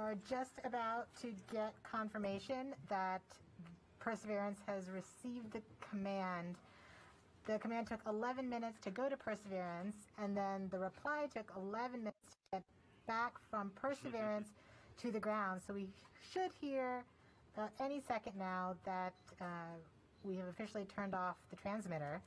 are just about to get confirmation that Perseverance has received the command. The command took 11 minutes to go to Perseverance, and then the reply took 11 minutes to get back from Perseverance to the ground. So we should hear any second now that we have officially turned off the transmitter.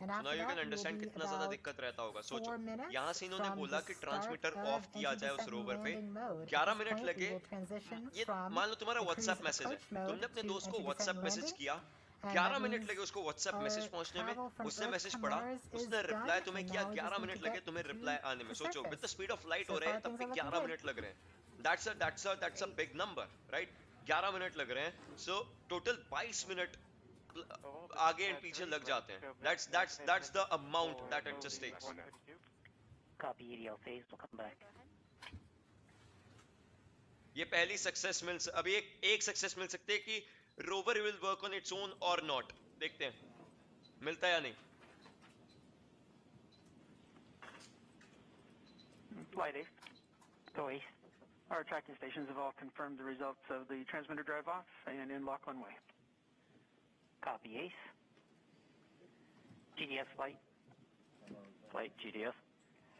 And So now after you that, can we will understand be कितना ज़्यादा about दिक्कत रहता होगा. 4 सोचो minutes यहाँ से इन्होंने from बोला the कि start ट्रांसमीटर of ऑफ किया entry, जाए उस descent, and रोवर पे landing mode. At 11 this minute point, we लगे. will transition ये from मान लो तुम्हारा the व्हाट्सएप cruise मैसेज है, approach mode तुमने अपने to दोस्त को entry, descent, WhatsApp and message landing. किया, And 11 that मिनट means लगे उसको व्हाट्सएप our मैसेज पहुंचने में, travel from उसने Earth मैसेज to पढ़ा, Mars is उसने done, रिप्लाई तुम्हें and किया, now we just 11 need minute to लगे get तुम्हें to रिप्लाई आने में. the सोचो with the surface. Speed of light So हो रहे far, हैं, तब things भी are looking 11 good. मिनट लग रहे हैं. That's a big number, right? 11 minute लग रहे हैं. So total 22 मिनट आगे एंड पीछे लग जाते हैं. That's the amount that it just takes. Copy EDL phase. We'll come back. ये पहली सक्सेस अभी एक सक्सेस मिल सकती है कि rover will work on its own और नॉट. देखते हैं मिलता है या नहीं. Flight Ace. Go Ace. Our tracking stations have all confirmed the results of the transmitter drive off and in lock one way. Copy Ace. GDS flight. Flight GDS.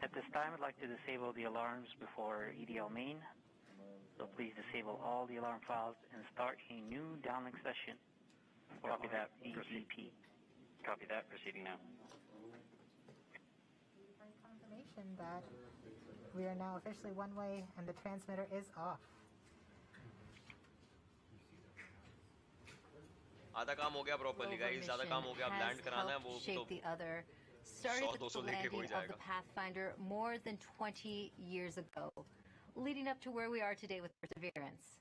At this time, I'd like to disable the alarms before EDL main. So please disable all the alarm files and start a new downlink session. Copy that, EZP. Copy that, proceeding now. Confirmation that we are now officially one way and the transmitter is off. आधा काम हो गया properly guys, आधा काम हो गया. अब land कराना है वो तो the other. Started with the 100-200 लेके हो ही landing of the जाएगा. Pathfinder more than 20 years ago, leading up to where we are today with Perseverance.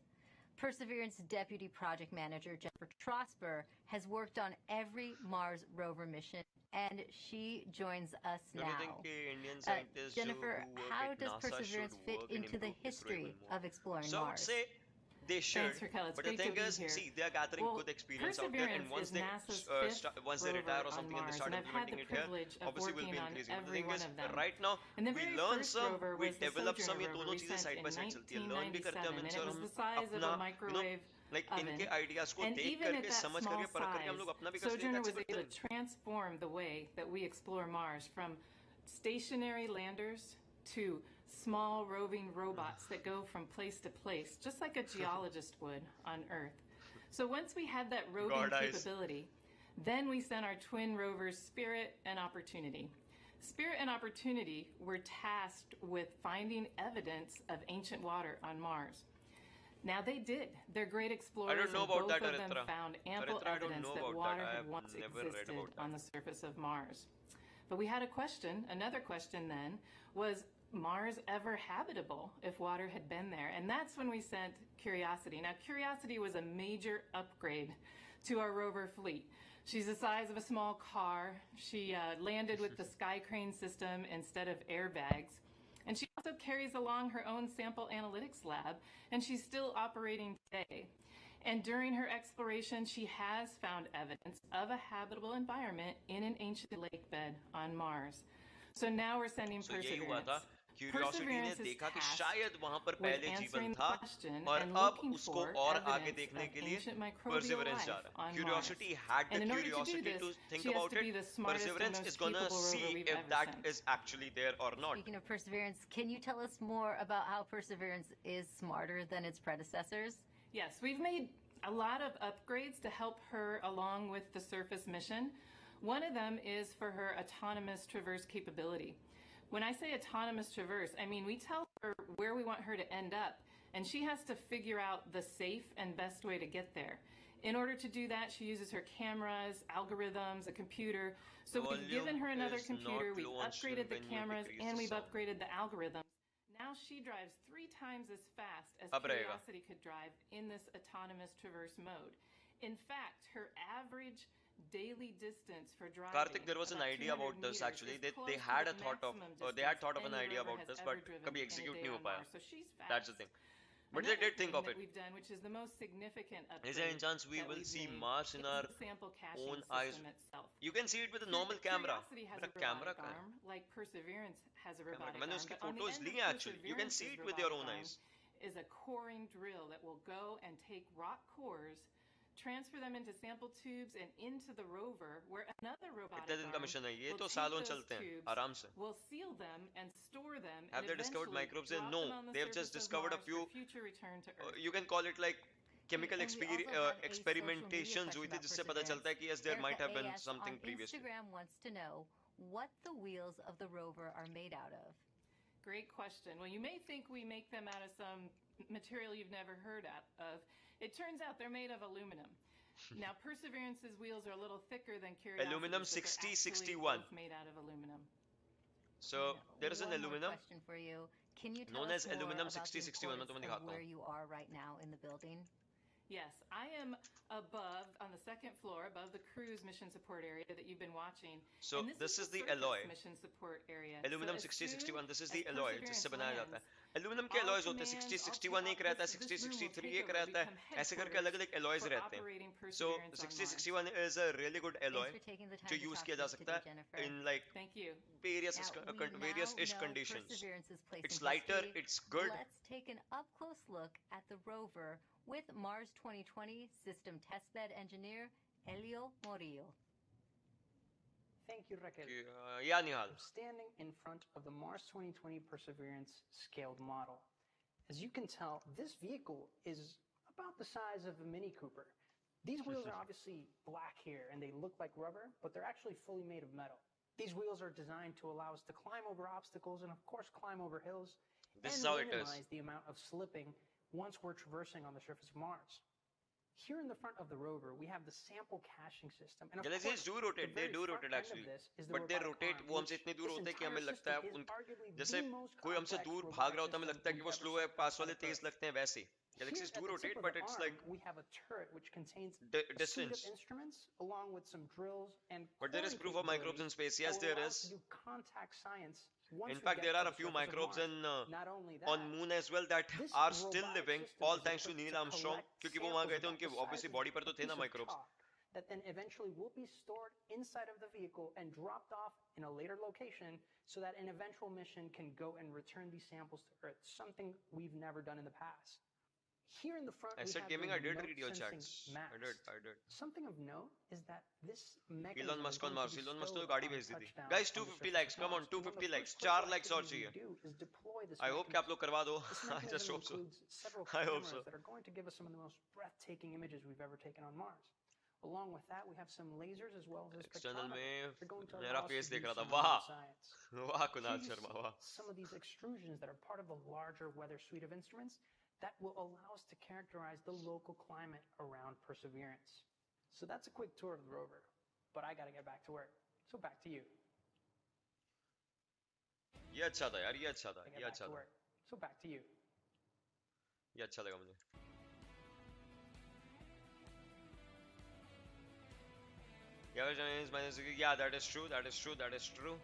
Perseverance Deputy Project Manager Jennifer Trosper has worked on every Mars rover mission, and she joins us Don't you now. think Indian scientists Jennifer, who work how at does NASA Perseverance should fit work and into the improve ISRO history even more? of exploring So I would Mars? say they should, Thanks, Raquel. It's but the great to thing be is, here. see, they are gathering Well, good experience out there, and Perseverance is NASA's fifth once they retire or rover something on and they Mars, start and I've had implementing the it here, privilege of obviously we'll working be on increasing. But the every thing one is, of them. right now And the we very learn first some, rover we was the develop some. Sojourner ये rover दोनों we चीजें sent side in by side चलती है. Learn भी करते हैं हम 1997, and इनसे it और was हम the size of अपना a microwave like oven. इनके आइडियाज को And देख even at करके that समझ small करके परख करके हम लोग size, अपना भी कर सकते हैं. Sojourner That's a was good able thing. to transform the way that we explore Mars from stationary landers to small roving robots that go from place to place, just like a geologist would on Earth. So once we had that roving God eyes. capability, then we sent our twin rovers Spirit and Opportunity. Spirit and Opportunity were tasked with finding evidence of ancient water on Mars. Now they did. They're great explorers, I don't know and about both that, of them Aritra. found ample Aritra, I don't evidence know that about water that. I had have once never read existed about that. on the surface of Mars. But we had a question, another question then, was Mars ever habitable if water had been there? And that's when we sent Curiosity. Now, Curiosity was a major upgrade to our rover fleet. She's the size of a small car. She landed with the sky crane system instead of airbags. And she also carries along her own sample analytics lab, and she's still operating today. And during her exploration, she has found evidence of a habitable environment in an ancient lake bed on Mars. So now we're sending So यही हुआ Perseverance. था. Curiosity ने Perseverance is देखा कि tasked शायद वहां पर with पहले जीवन answering the था question और and अब looking उसको for और आगे evidence देखने of के लिए ancient microbial Perseverance जा life रहा है. on Curiosity Mars. had the And in order to do curiosity to this, think she has about to be it. the smartest and Perseverance most is gonna capable rover see we've if ever that sent. is actually there or not. Speaking of Perseverance, can you tell us more about how Perseverance is smarter than its predecessors? Yes, we've made a lot of upgrades to help her along with the surface mission. One of them is for her autonomous traverse capability. When I say autonomous traverse, I mean we tell her where we want her to end up, and she has to figure out the safe and best way to get there. In order to do that, she uses her cameras, algorithms, a computer. So we've given her another is computer, not we've low on upgraded the when you cameras, decrease and the we've sound. upgraded the algorithms. Now she drives 3 times as fast as अब रहेगा. Curiosity could drive in this autonomous traverse mode. In fact, her average daily distance for driving, Karthik, there was an about idea 200 about this meters, actually. is They close to had the a thought of maximum they had distance thought of an any idea rover about has this, ever but driven कभी in a execute day नहीं हो on पाया. Mars. So she's That's the fast. thing. But they Another did think thing of that it. we've done, which is the most significant Is there any upgrade chance we that will we've see made, Mars in is our the sample caching own system eyes? itself. You can see it with a normal camera. Curiosity has मेरा a camera robotic कहाँ है? arm, like Perseverance has a Camera. robotic मैंने arm. उसकी But on the photos end Lee of हैं actually. You can see Perseverance's it with your robotic own arm eyes. is a coring drill that will go and take rock cores, transfer them into sample tubes and into the rover, where another robotic कितने दिन का arm mission है ये? will तो take सालों those चलते हैं tubes, आराम से. will seal them and store them, Have and they discovered eventually microbes? drop No, them on the they've just surface of discovered a Mars few. for future return to Earth. You can call it like chemical experimentations हुई थी जिससे पता चलता है कि yes there might have been AS something on previously. Instagram wants to know what the wheels of the rover are made out of. Great question. Well, you may think we make them out of some material you've never heard of. It turns out they're made of aluminum. Now, Perseverance's wheels are a little thicker than Curiosity's. Aluminum but they're 6061. both made out of aluminum. So there is an One aluminum more question for you. Can you tell known us as more aluminum about the 6061. मैं तुम्हें importance of दिखाता where हूँ. you are right now in the building? Yes, I am above, on the second floor, above the cruise mission support area that you've been watching. So and this is the surface alloy. mission support area. Aluminum So as 6061. This is the soon as alloy Perseverance जिससे बनाया जाता lands, है. Aluminum के all alloys होते हैं. commands, 6061 एक रहता है, this room will 6063 take एक over, रहता become है. ऐसे करके अलग अलग alloys for रहते हैं. operating So Perseverance on Mars. 6061 is a really good alloy Thanks for taking the time जो to use talk किया to जा us सकता today, है Jennifer. in like Thank you. various-ish know conditions. Perseverance's place It's in lighter, history. it's good. Let's take an up-close look at the rover with Mars 2020 System Testbed Engineer Elio Morillo. Thank you, Raquel. Yeah, Nihal. I'm standing in front of the Mars 2020 Perseverance scaled model. As you can tell, this vehicle is about the size of a Mini Cooper. These wheels are obviously black here and they look like rubber, but they're actually fully made of metal. These wheels are designed to allow us to climb over obstacles and of course climb over hills This is and how it is. minimize the amount of slipping once we're traversing on the surface of Mars. Here in the front of the rover, we have the sample caching system. And of Yeah, course, these do rotate. They do rotate actually. But they rotate. वो हमसे इतनी दूर होते हैं कि हमें लगता है जैसे कोई हमसे दूर भाग रहा होता है हमें लगता है कि वो slow है पास वाले तेज लगते हैं वैसे. Galaxies do rotate, but it's like we have a turret which contains distance. instruments along with some drills and. But there is proof of microbes in space. Yes, there is. Do contact science. In fact, there are a few microbes on Moon as well that are still living, all thanks to Neil Armstrong. क्योंकि वो वहाँ गए थे उनके obviously body पर तो थे ना microbes. That then eventually will be stored inside of the vehicle and dropped off in a later location so that an eventual mission can go and return these samples to Earth, something we've never done in the past. Here in the front, I said gaming. I did read your chats. I did. Something of note is that this mechanism. Elon Musk on Mars. Elon Musk तो गाड़ी भेज दी थी. Guys, 250 likes. Come on, 250 likes. 4 likes और चाहिए. I hope कि आप लोग करवा दो. I just hope so. I hope so. That are going to give us some of the most breathtaking images we've ever taken on Mars. Along with that, we have some lasers as well as external में मेरा face देख रहा था. वाह कुणाल शर्मा वाह. Some of these extrusions that are part of a larger weather suite of instruments that will allow us to characterize the local climate around Perseverance. So that's a quick tour of the rover, but I got to get back to work. So back to you. ये अच्छा था यार, ये अच्छा था, ये अच्छा था. So back to you. ये अच्छा लगा मुझे. Yeah, that is true. That is true. That is true.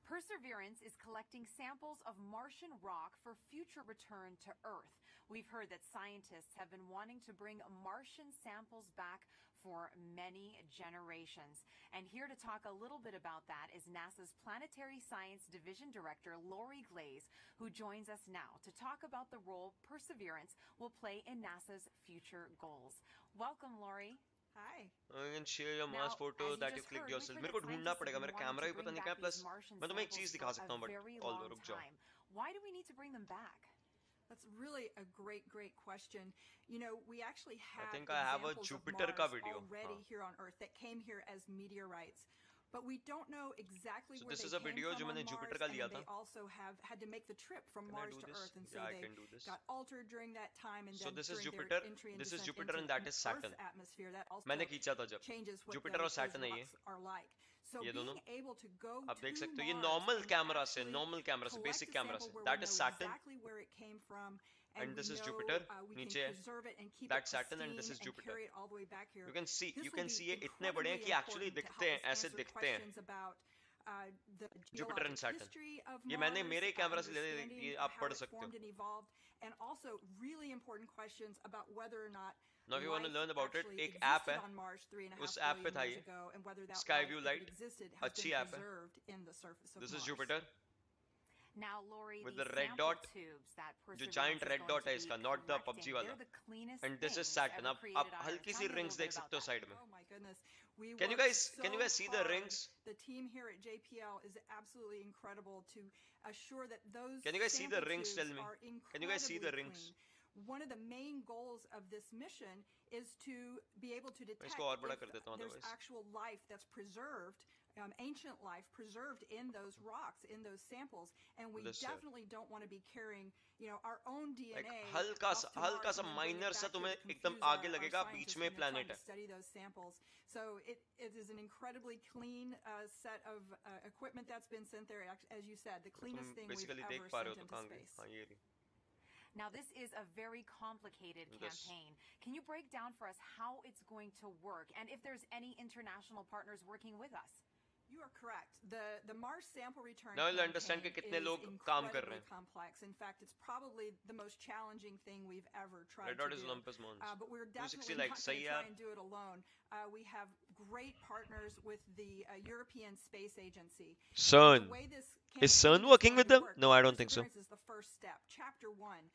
Perseverance is collecting samples of Martian rock for future return to Earth. We've heard that scientists have been wanting to bring Martian samples back for many generations. And here to talk a little bit about that is NASA's Planetary Science Division Director, Lori Glaze, who joins us now to talk about the role Perseverance will play in NASA's future goals. Welcome, Lori. Hi. You can share your Mars photo that you clicked yourself. मेरे को ढूंढना पड़ेगा, मेरा camera भी पता नहीं कहाँ है. Plus मैं तुम्हें एक चीज दिखा सकता हूँ, but all रुक जाओ. Why do we need to bring them back? That's really a great question. You know, we actually have I think I have a Jupiter ka video already here on Earth that came here as meteorites. But we don't know exactly where this they is a came video from जो on मैंने Mars, Jupiter का लिया and था. they also have had to make the trip from Mars to Earth, and so yeah, they got altered during that time. And so then this is during Jupiter, their entry and this is descent Jupiter, into and that is Saturn. Earth's atmosphere, that also मैंने खींचा था जब. changes what Jupiter और Saturn है ये. are like. So ये being दोनों able to go आप देख to सकते हो ये Mars normal and camera से, actually normal camera से, collect basic a camera sample से. where That we is know Saturn. exactly where it came from, and this is know, Jupiter. we नीचे can है. preserve it and keep That's it Saturn and this is pristine and Jupiter. carry it all the way back here. You can see This will ये be इतने बड़े हैं कि actually incredibly दिखते हैं, important to help us ऐसे answer दिखते हैं. questions about, the Jupiter and geologic Saturn. history of ये Mars, मैंने मेरे कैमरा से ले understanding ये आप how पढ़ it सकते formed हो. and evolved, and also really important questions about whether or not Now if you want to life learn about it, actually एक ऐप existed है. on Mars 3.5 उस ऐप पे billion था years ये. ago, and whether that Skyview life, if Light. it existed, has अच्छी been app है. preserved in the surface of This Mars. is Jupiter. Now, Lori, With these the red sample dot, tubes that जो Perseverance giant is red going dot to है be इसका, not the collecting, PUBG वाला. they're the cleanest And this is things Saturn. ever आप created on Earth. हल्की Tell C me a rings little देख bit सकते हो about side में. Oh my goodness. We Can you worked guys so see the hard. rings? The team here at JPL is absolutely incredible to assure that those Can you guys see the sample rings? tubes Tell me. are Can you guys see the incredibly rings? clean. One of the main goals of this mission is to be able to detect इसको और बड़ा if कर देता हूँ there's otherwise. actual life that's preserved, ancient life preserved in those rocks, in those samples, and we This here. definitely don't want to be carrying, our own DNA Like हल्का सा minor सा तुम्हें एकदम आगे लगेगा बीच में planet है. study those samples. So it is an incredibly clean set of equipment that's been sent there. As you said, the cleanest thing we've basically ever देख पा रहे sent हो तो into कहाँ गई? space. हाँ ये रही. Now, this is a very complicated This. campaign. Can you break down for us how it's going to work and if there's any international partners working with us? You are correct. The Mars sample return Now you'll understand campaign कि कितने is लोग काम कर incredibly रहे हैं. complex. In fact, it's probably the most challenging thing we've ever tried Red dot to is do. Olympus Mons. But we're 260 definitely like not going सही to try यार. and do it alone. We have great partners with the European Space Agency. CERN. The way this Is campaign CERN working going with to them? work, No, I don't think so. Perseverance is the first step. Chapter 1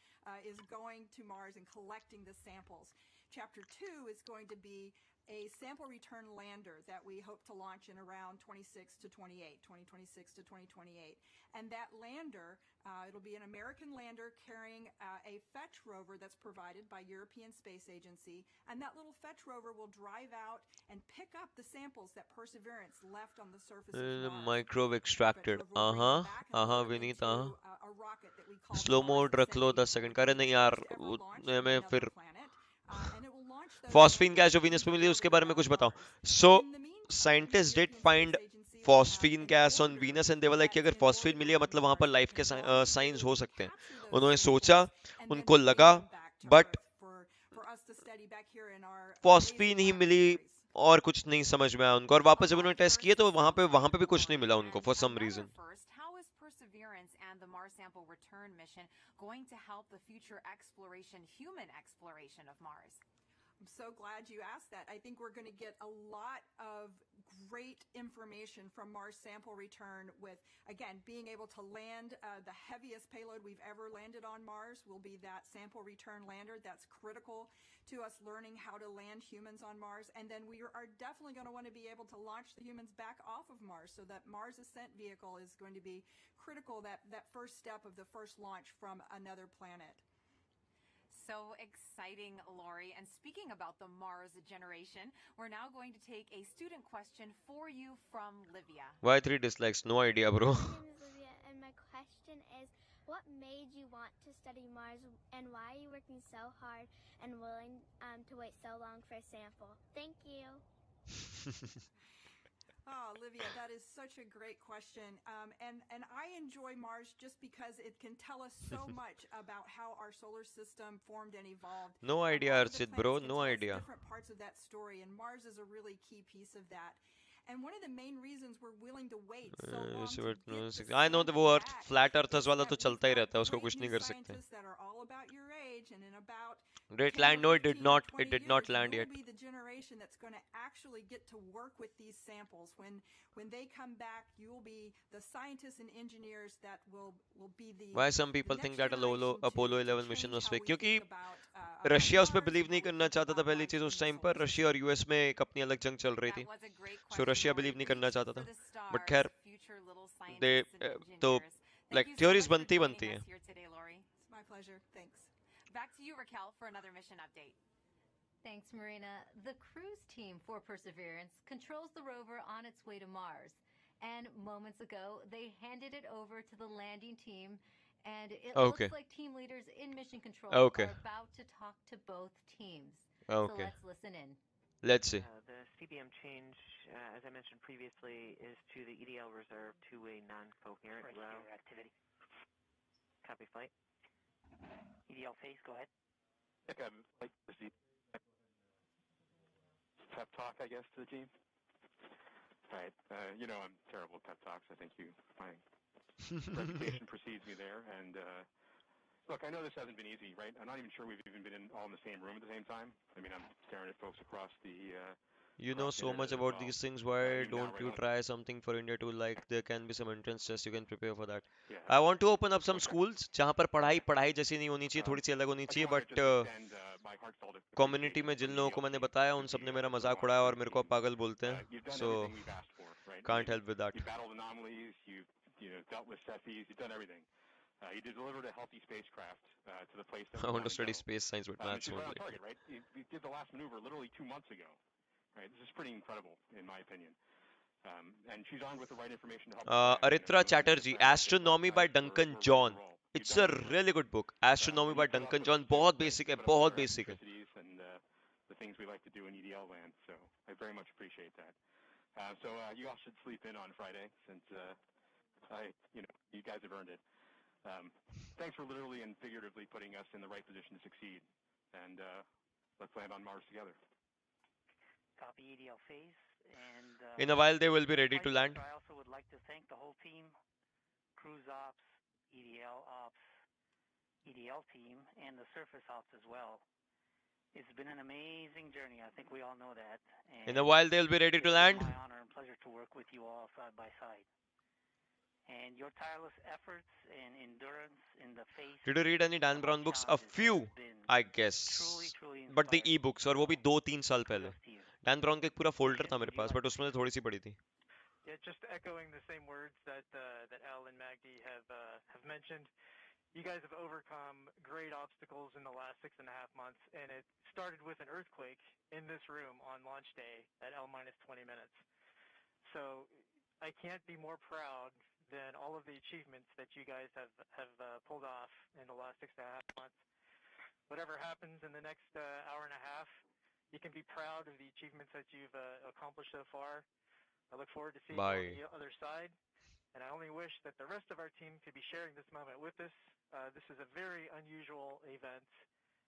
is going to Mars and collecting the samples. Chapter 2 is going to be a sample return lander that we hope to launch in around 2026 to 2028. And that lander, it'll be an American lander carrying a fetch rover that's provided by European Space Agency. And that little fetch rover will drive out and pick up the samples that Perseverance left on the surface of Mars. Microbe extracted. Vineet A rocket that we call slow mode रख लो 10 second का. अरे नहीं यार मैं फिर and it will launch those phosphine samples gas जो Venus पे मिली उसके बारे में कुछ बताओ. So scientists did find phosphine gas on Venus and they were like कि अगर phosphine मिली है मतलब वहाँ पर life के signs हो सकते हैं. उन्होंने सोचा, उनको लगा, but phosphine ही मिली और कुछ नहीं समझ में आया उनको. और वापस जब उन्होंने टेस्ट किए तो वहाँ पे भी कुछ नहीं मिला उनको for some reason. How is Perseverance and the Mars sample return mission going to help the future human exploration of Mars? I'm so glad you asked that. I think we're going to get a lot of great information from Mars sample return with, again, being able to land the heaviest payload we've ever landed on Mars will be that sample return lander. That's critical to us learning how to land humans on Mars. And then we are definitely going to want to be able to launch the humans back off of Mars. So that Mars ascent vehicle is going to be critical, that first step of the first launch from another planet. So exciting, Lori. And speaking about the Mars generation, we're now going to take a student question for you from Livia. Why 3 dislikes? No idea, bro. My name is Livia, and my question is, what made you want to study Mars, and why are you working so hard and willing to wait so long for a sample? Thank you. Oh, Olivia, that is such a great question. And I enjoy Mars just because it can tell us so much about how our solar system formed and evolved. No idea, Archit, bro. No idea. Different parts of that story, and Mars is a really key piece of that. And one of the main reasons we're willing to wait so long to get the I know the वो Earth back flat Earthers वाला is तो that चलता ही we've रहता है, got उसको great कुछ नहीं new कर सकते. scientists that are all about your age, and in about Great 10 land, or no, it 15 did or not. 20 It did not years, land you'll yet. be the generation that's going to actually get to work with these samples. When they come back, you'll be the scientists and engineers that will be the Why some people the think next that generation Apollo to 11 mission change was how fake? we क्योंकि think about Russia उस पर Mars believe and नहीं how we करना think चाहता था about पहली life चीज in उस the टाइम solar पर. रशिया और यूएस में एक अपनी अलग जंग चल रही थी. That was a great So question, Russia Lori. Believe नहीं Reach करना चाहता for था. the But stars, खैर future little they scientists and तो engineers. Thank like you so theories much for बनती joining बनती हैं. us here today, Lori. It's my pleasure. Thanks. Back to you, Raquel, for another mission update. Thanks, Marina. The cruise team for Perseverance controls the rover on its way to Mars. And moments ago, they handed it over to the landing team, and it Okay. looks like team leaders in mission control Okay. are about to talk to both teams. Okay. So let's listen in. Let's see. The CBM change, as I mentioned previously, is to the EDL reserve two-way non-coherent route. Activity. Copy flight. EDL phase, go ahead. I think I'm like the pep talk, I guess, to the team. All right. I'm terrible at pep talks. I think my reputation precedes me there. And look, I know this hasn't been easy, right? I'm not even sure we've even been all in the same room at the same time. I mean, I'm staring at folks across the. You know so much about these things. Why don't you try something for India too? Like there can be some entrance tests. You can prepare for that. Yeah. I want to open up some schools जहाँ पर पढ़ाई जैसी नहीं होनी चाहिए, थोड़ी सी अलग होनी चाहिए. But कम्युनिटी में जिन लोगों को मैंने बताया उन सब ने मेरा मजाक उड़ाया और मेरे को पागल बोलते हैं, so can't help with that. You battled anomalies, you dealt with Cepheids, you've done everything. You delivered a healthy spacecraft to the place that I we want to want study go. space science with maths She's right on only. target, right? You did the last maneuver literally 2 months ago, right? This is pretty incredible, in my opinion. And she's armed with the right information to help us plan, Aritra Chatterjee, Astronomy by Duncan John. It's a really good book. Astronomy by Duncan John. बहुत basic है, बहुत basic है. And the things we like to do in EDL land. So I very much appreciate that. So you all should sleep in on Friday, since you guys have earned it. Thanks for literally and figuratively putting us in the right position to succeed. And let's land on Mars together. Copy EDL phase. And in a while they will be ready to land. I also would like to thank the whole team, cruise ops, EDL ops, EDL team, and the surface ops as well. It's been an amazing journey. I think we all know that. And in a while they'll be ready to land. It's my honor and pleasure to work with you all side by side. And your tireless efforts and endurance in the face. Did you read any Dan Brown books? A few, I guess. Truly But the e-books, और वो भी 2-3 साल पहले. Dan Brown का एक पूरा folder था मेरे पास, but उसमें से थोड़ी सी पड़ी थी. Yeah, just echoing the same words that Al and Magdi have mentioned. You guys have overcome great obstacles in the last 6.5 months, and it started with an earthquake in this room on launch day at L-20 minutes. So I can't be more proud than all of the achievements that you guys have pulled off in the last 6.5 months. Whatever happens in the next hour and a half, you can be proud of the achievements that you've accomplished so far. I look forward to seeing you on the other side, and I only wish that the rest of our team could be sharing this moment with us. This is a very unusual event.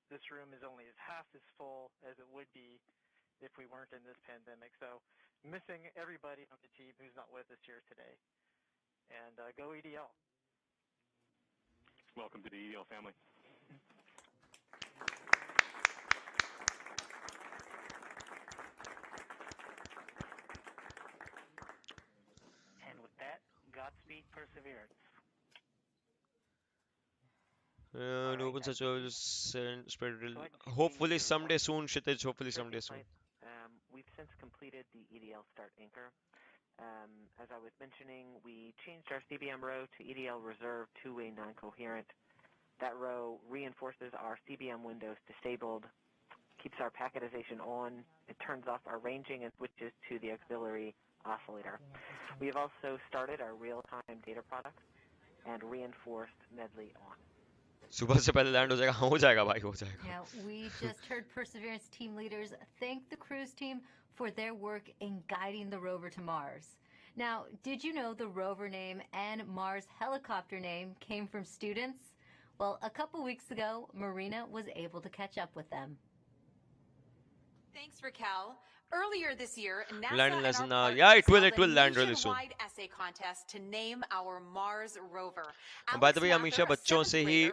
This room is only half as full as it would be if we weren't in this pandemic. So missing everybody on the team who's not with us here today. And go EDL. Welcome to the EDL family. And with that, Godspeed Perseverance. Open such a spread. Hopefully someday soon, Kshitij. Hopefully someday soon. We've since completed the EDL start anchor. As I was mentioning, we changed our CBM row to EDL reserve two-way non-coherent. That row reinforces our CBM windows disabled, keeps our packetization on, it turns off our ranging and switches to the auxiliary oscillator. We have also started our real-time data product and reinforced Medley on. सुबह से पहले land हो जाएगा भाई हो जाएगा. Now we just heard Perseverance team leaders thank the cruise team for their work in guiding the rover to Mars. Now, did you know the rover name and Mars helicopter name came from students? Well, a couple weeks ago, Marina was able to catch up with them. Thanks, Raquel. Earlier this year, NASA Landing and lesson, our yeah, it will held a land really soon. nationwide essay contest to name our Mars rover. By the way, हमेशा बच्चों से ही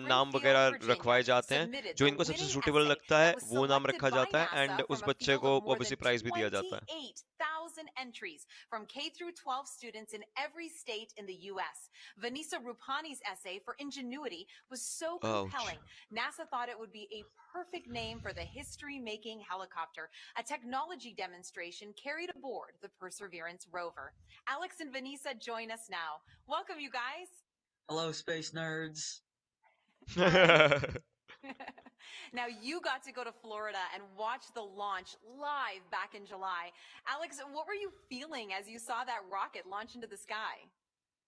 नाम वगैरह रखवाए जाते हैं. जो इनको सबसे suitable लगता है, वो नाम रखा जाता है, and उस बच्चे को obviously prize भी दिया जाता है. 28,000 entries from K through 12 students in every state in the U.S. Vanessa Rupani's essay for Ingenuity was so compelling. NASA thought it would be a perfect name for the history-making helicopter, a technology demonstration carried aboard the Perseverance rover. Alex and Vanessa join us now. Welcome, you guys. Hello, space nerds. Now, you got to go to Florida and watch the launch live back in July. Alex, what were you feeling as you saw that rocket launch into the sky?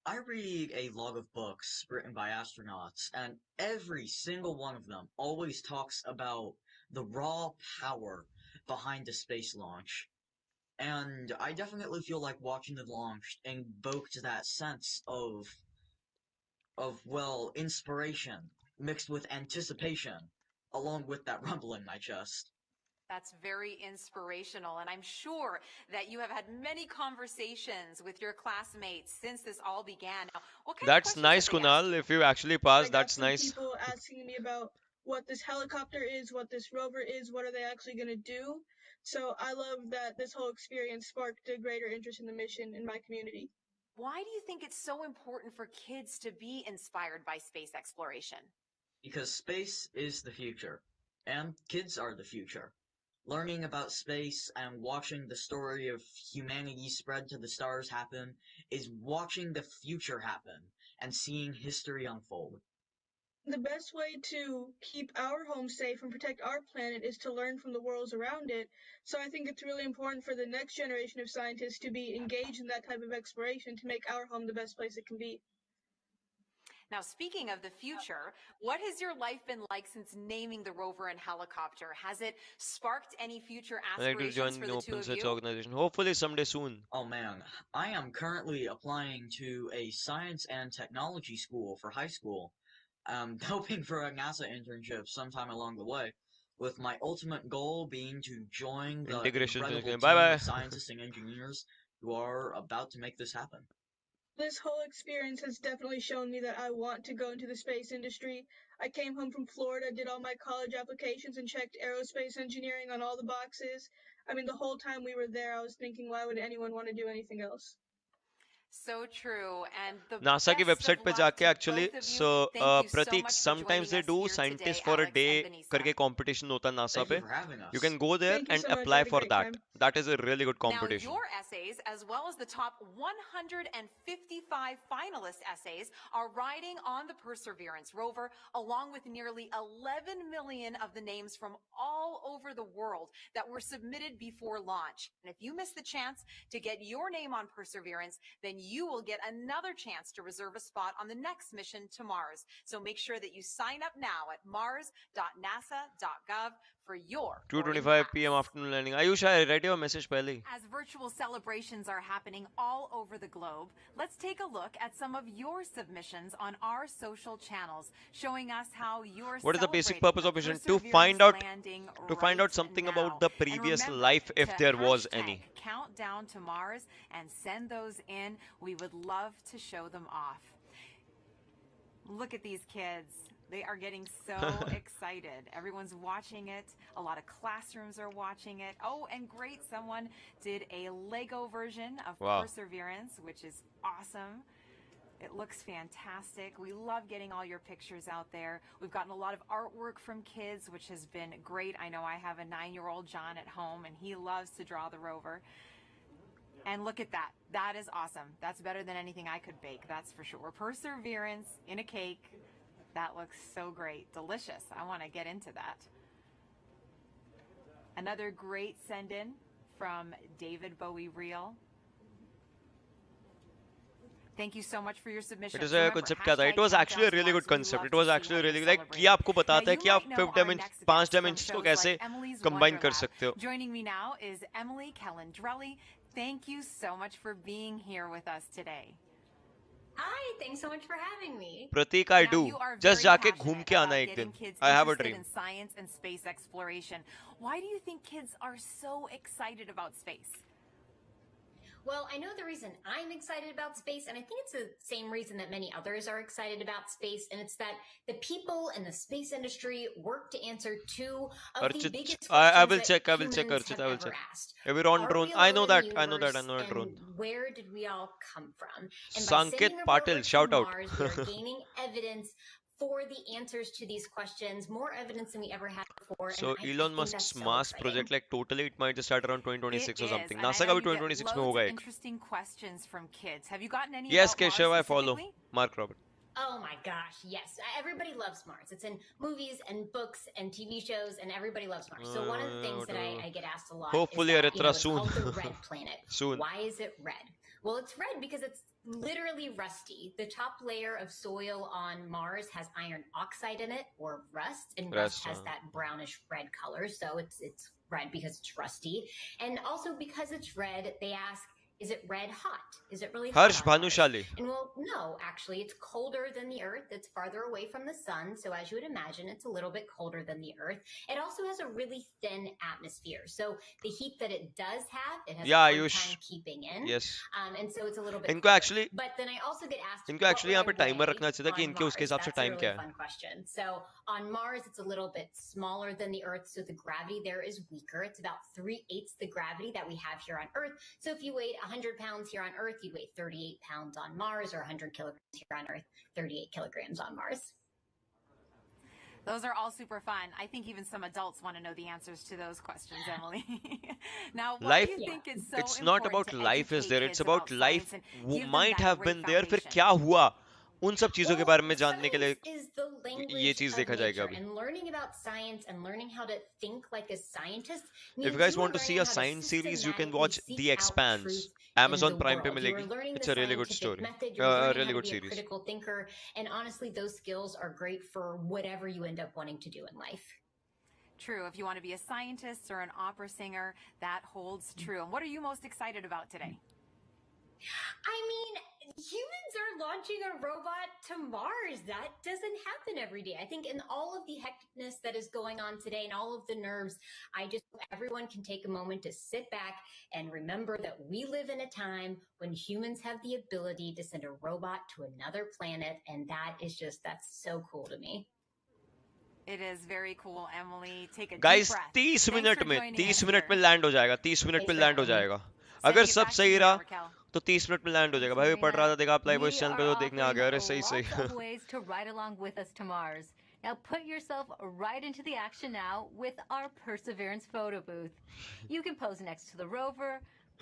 I read a log of books written by astronauts, and every single one of them always talks about the raw power behind the space launch. And I definitely feel like watching the launch invoked that sense of inspiration mixed with anticipation, along with that rumble in my chest. That's very inspirational, and I'm sure that you have had many conversations with your classmates since this all began. Now, what kind That's of nice, Kunal. If you actually pass, that's nice. People asking me about what this helicopter is, what this rover is, what are they actually going to do. So I love that this whole experience sparked a greater interest in the mission in my community. Why do you think it's so important for kids to be inspired by space exploration? Because space is the future. And kids are the future. Learning about space and watching the story of humanity spread to the stars happen is watching the future happen and seeing history unfold. The best way to keep our home safe and protect our planet is to learn from the worlds around it. So I think it's really important for the next generation of scientists to be engaged in that type of exploration to make our home the best place it can be. Now, speaking of the future, what has your life been like since naming the rover and helicopter? Has it sparked any future I'd like to aspirations join for an the open two of research you? organization. Hopefully someday soon. Oh man, I am currently applying to a science and technology school for high school. I'm hoping for a NASA internship sometime along the way, with my ultimate goal being to join the Integration incredible finish. team Bye of bye. scientists and engineers who are about to make this happen. This whole experience has definitely shown me that I want to go into the space industry. I came home from Florida, did all my college applications, and checked aerospace engineering on all the boxes. I mean, the whole time we were there, I was thinking, why would anyone want to do anything else? So true, and the NASA की best of website पे luck जाके to actually both of you. so Thank you so Pratik much for sometimes joining they us do here scientist today, for a Alex day and Vanessa. करके competition होता है NASA Thank पे. you for having us. You can go there Thank you and so much. I apply had a for great that. time. That is a really good Now, competition. your essays, as well as the top 155 finalist essays, are riding on the Perseverance rover, along with nearly 11 million of the names from all over the world that were submitted before launch. And if you miss the chance to get your name on Perseverance, then you will get another chance to reserve a spot on the next mission to Mars. So make sure that you sign up now at mars.nasa.gov for your 2:25 p.m. afternoon landing. Ayush, I read your message पहले ही. As virtual celebrations are happening all over the globe, let's take a look at some of your submissions on our social channels, showing us how you're What is the basic celebrating purpose the of mission? Perseverance landing To find out right something now. about the And previous remember life, if to there was hashtag any. Countdown to Mars and send those in. We would love to show them off. Look at these kids. They are getting so excited. Everyone's watching it. A lot of classrooms are watching it. Oh, and great, someone did a Lego version of Wow. Perseverance, which is awesome. It looks fantastic. We love getting all your pictures out there. We've gotten a lot of artwork from kids, which has been great. I know I have a 9-year-old John at home, and he loves to draw the rover. And look at that. That is awesome. That's better than anything I could bake, that's for sure. Perseverance in a cake. That looks so great. Delicious. I want to get into that. Another great send-in from David Bowie Reel. Thank you so much for your submission. It is a concept क्या था? It was actually a really good concept. It was actually really like कि आपको बताता है कि आप 5 dimensions को कैसे combine कर सकते हो. Joining me now is Emily Calendrelli. Thank you so much for being here with us today. Hi, thanks so much for having me. Pratik, I do. Just जाके घूम के आना एक दिन. I have a dream. In science and space exploration. Why do you think kids are so excited about space? Well, I know the reason I'm excited about space, and I think it's the same reason that many others are excited about space, and it's that the people in the space industry work to answer two of the biggest questions I will check. humans have ever asked. We're on Are drone. we I know alone that. in I know the that. I know that universe, drone. and where did we all come from? And by Sanket sending a Patil, rover to shout out. Mars, we are gaining evidence for the answers to these questions, more evidence than we ever had before. So and Elon think Musk's that's so Mars exciting. project, like totally, it might just start around 2026 or something. And I NASA know का भी you get 2026 में loads होगा of एक. interesting questions from kids. Have you gotten any Yes, about Mars Keshav, I follow. specifically? Mark Robert. Oh my gosh, yes. Everybody loves Mars. It's in movies and books and TV shows, and everybody loves Mars. So one of the things that I get asked a lot Hopefully, is that, Aritra it's soon. called the red planet. Soon. Why is it red? Well, it's red because it's literally rusty. The top layer of soil on Mars has iron oxide in it, or rust, and rust has that brownish red color. So it's red because it's rusty. And also because it's red, they ask, is it red hot? Is it really hot? Harsh Bhanushali. And well, no, actually, it's colder than the Earth. It's farther away from the sun. So as you would imagine, it's a little bit colder than the Earth. It also has a really thin atmosphere. So the heat that it does have, it has a hard time keeping in. Yes. And so it's a little bit इनको colder. actually But then I also get asked, इनको actually यहाँ पे timer रखना चाहिए था कि इनके उसके हिसाब से That's a time really क्या है. fun question. So on Mars, it's a little bit smaller than the Earth. So the gravity there is weaker. It's about 3/8 the gravity that we have here on Earth. So if you weighed 100 pounds here on Earth, you'd weigh 38 pounds on Mars, or 100 kilograms here on Earth, 38 kilograms on Mars. Those are all super fun. I think even some adults want to know the answers to those questions, Emily. Now, what Life, do you think is so it's not important about to life is educate there, it's kids about about life science and give them might that have great been there, फिर foundation? क्या हुआ उन सब चीजों के बारे में जानने के लिए Science is the ये language चीज of देखा जाएगा nature, अभी. and learning about science and learning how to think like a scientist If means you guys you are want to see learning a how to science series, you can systematically watch seek The out Expanse. truth in Amazon the Prime पे world. You are मिलेगी. learning It's the a really good scientific story. method. You're A learning really how to good be a series. critical thinker. And honestly, those skills are great for whatever you end up wanting to do in life. True. If you want to be a scientist or an opera singer, that holds true. And what are you most excited about today? I mean, humans are launching a robot to Mars. That doesn't happen every day. I think in all of the hecticness that is going on today and all of the nerves, I just hope everyone can take a moment to sit back and remember that we live in a time when humans have the ability to send a robot to another planet. And that's so cool to me. It is very cool, Emily. Take a Guys, deep breath. 30 Thanks minute for में joining 30 us minute में here. Land हो जाएगा 30 minute में land हो जाएगा अगर सब सही रहा तो 30 मिनट में लैंड हो जाएगा भाई पढ़ रहा था देखा आप लाइव वॉइस चैनल पे तो देखने आ गया अरे सही सही Lots of ways to ride along with us to Mars. Now put yourself right into the action now with our Perseverance photo booth. You can pose next to the rover,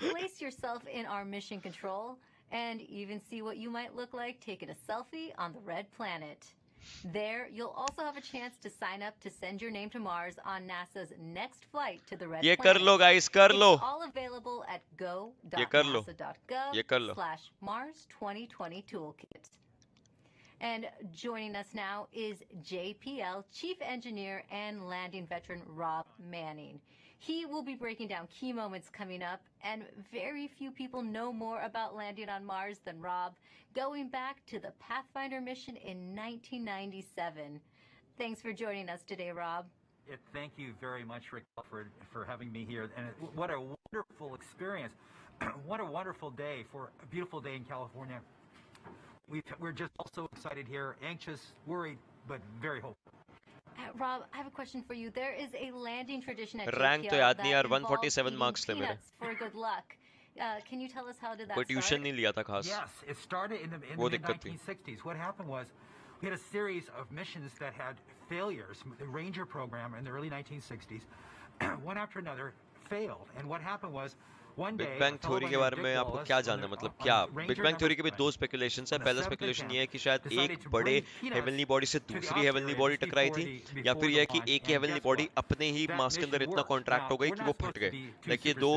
place yourself in our mission control, and even see what you might look like taking a selfie on the red planet. There, you'll also have a chance to sign up to send your name to Mars on NASA's next flight to the red ये planet. कर लो guys कर लो It's all available at ये कर लो ये कर लो go.nasa.gov/Mars 2020 Toolkit. And joining us now is JPL Chief Engineer and Landing Veteran Rob Manning. He will be breaking down key moments coming up, and very few people know more about landing on Mars than Rob, going back to the Pathfinder mission in 1997. Thanks for joining us today, Rob. Thank you very much, Raquel, for having me here. And what a wonderful experience. What a wonderful day for a beautiful day in California. We're just also excited here, anxious, worried, but very hopeful. Rob, I have a question for you. There is a landing tradition at Rank तो JPL याद that नहीं यार involves 147 eating marks थे मेरे peanuts for good luck. Can you tell us how did that कोई start? Tuition नहीं लिया था खास Yes, it started in the mid-1960s. What happened was we had a series of missions that had failures. The Ranger program in the early 1960s, one after another, failed. And what happened was big bang theory के बारे में आपको क्या जानना है मतलब क्या big bang theory के भी दो स्पेकुलेशंस है पहला स्पेकुलेशन ये है कि शायद एक बड़े हेवनली बॉडी से दूसरी हेवनली बॉडी टकराई थी या फिर ये है कि एक ही हेवनली बॉडी अपने ही मास के अंदर इतना कॉन्ट्रैक्ट हो गई कि वो फट गए लाइक ये दो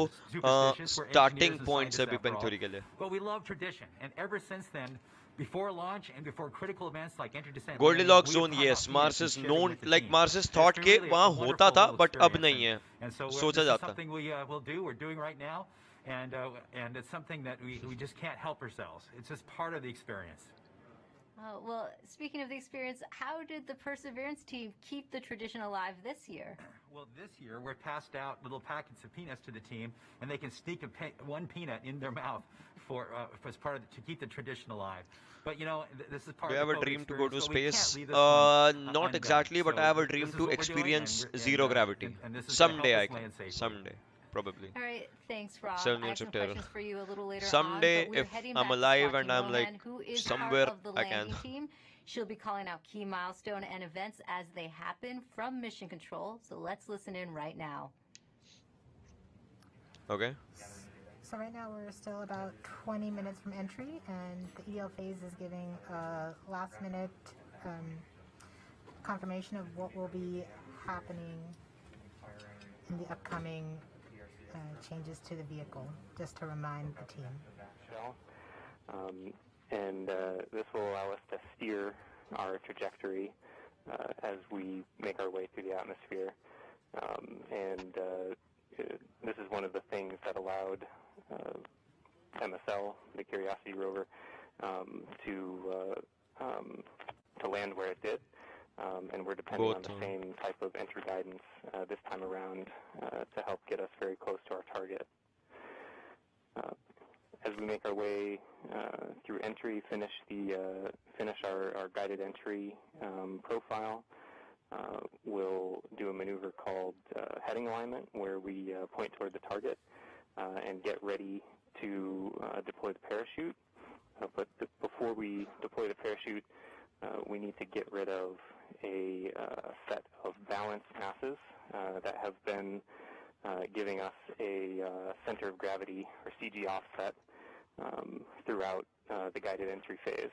स्टार्टिंग पॉइंट्स है बिग बैंग थ्योरी के लिए But we love tradition, and ever since then, before launch and before critical events like entry descent, Goldilocks zone, yes. Mars is known, like Mars is thought के वहाँ होता था, but अब नहीं है. सोचा जाता. Something we'll do. We're doing right now, and it's something that we just can't help ourselves. It's just part of the experience. Well, speaking of the experience, how did the Perseverance team keep the tradition alive this year? Well, this year we're passed out little packets of peanuts to the team, and they can sneak one peanut in their mouth as part of to keep the tradition alive. But you know, this is part Do of you the have a dream to go to space? Not Exactly, but I have a dream to experience zero gravity. Someday I can. Someday. Probably. All right, thanks, Rob. 7 I have years some of terror. questions for you a little later Someday, on, but we're if heading I'm back alive to and I'm Lohan, like who is somewhere part of the I can. landing team. She'll be calling out key milestone and events as they happen from Mission Control. So let's listen in right now. Okay. So right now we're still about 20 minutes from entry, and the EL phase is giving a last-minute confirmation of what will be happening in the upcoming changes to the vehicle, just to remind the team. And this will allow us to steer our trajectory as we make our way through the atmosphere. This is one of the things that allowed MSL, the Curiosity rover, to land where it did. And we're depending on the same type of entry guidance this time around to help get us very close to our target. As we make our way through entry, finish our guided entry profile, we'll do a maneuver called heading alignment, where we point toward the target and get ready to deploy the parachute. But before we deploy the parachute, we need to get rid of a set of balanced masses that have been giving us a center of gravity, or CG offset, throughout the guided entry phase.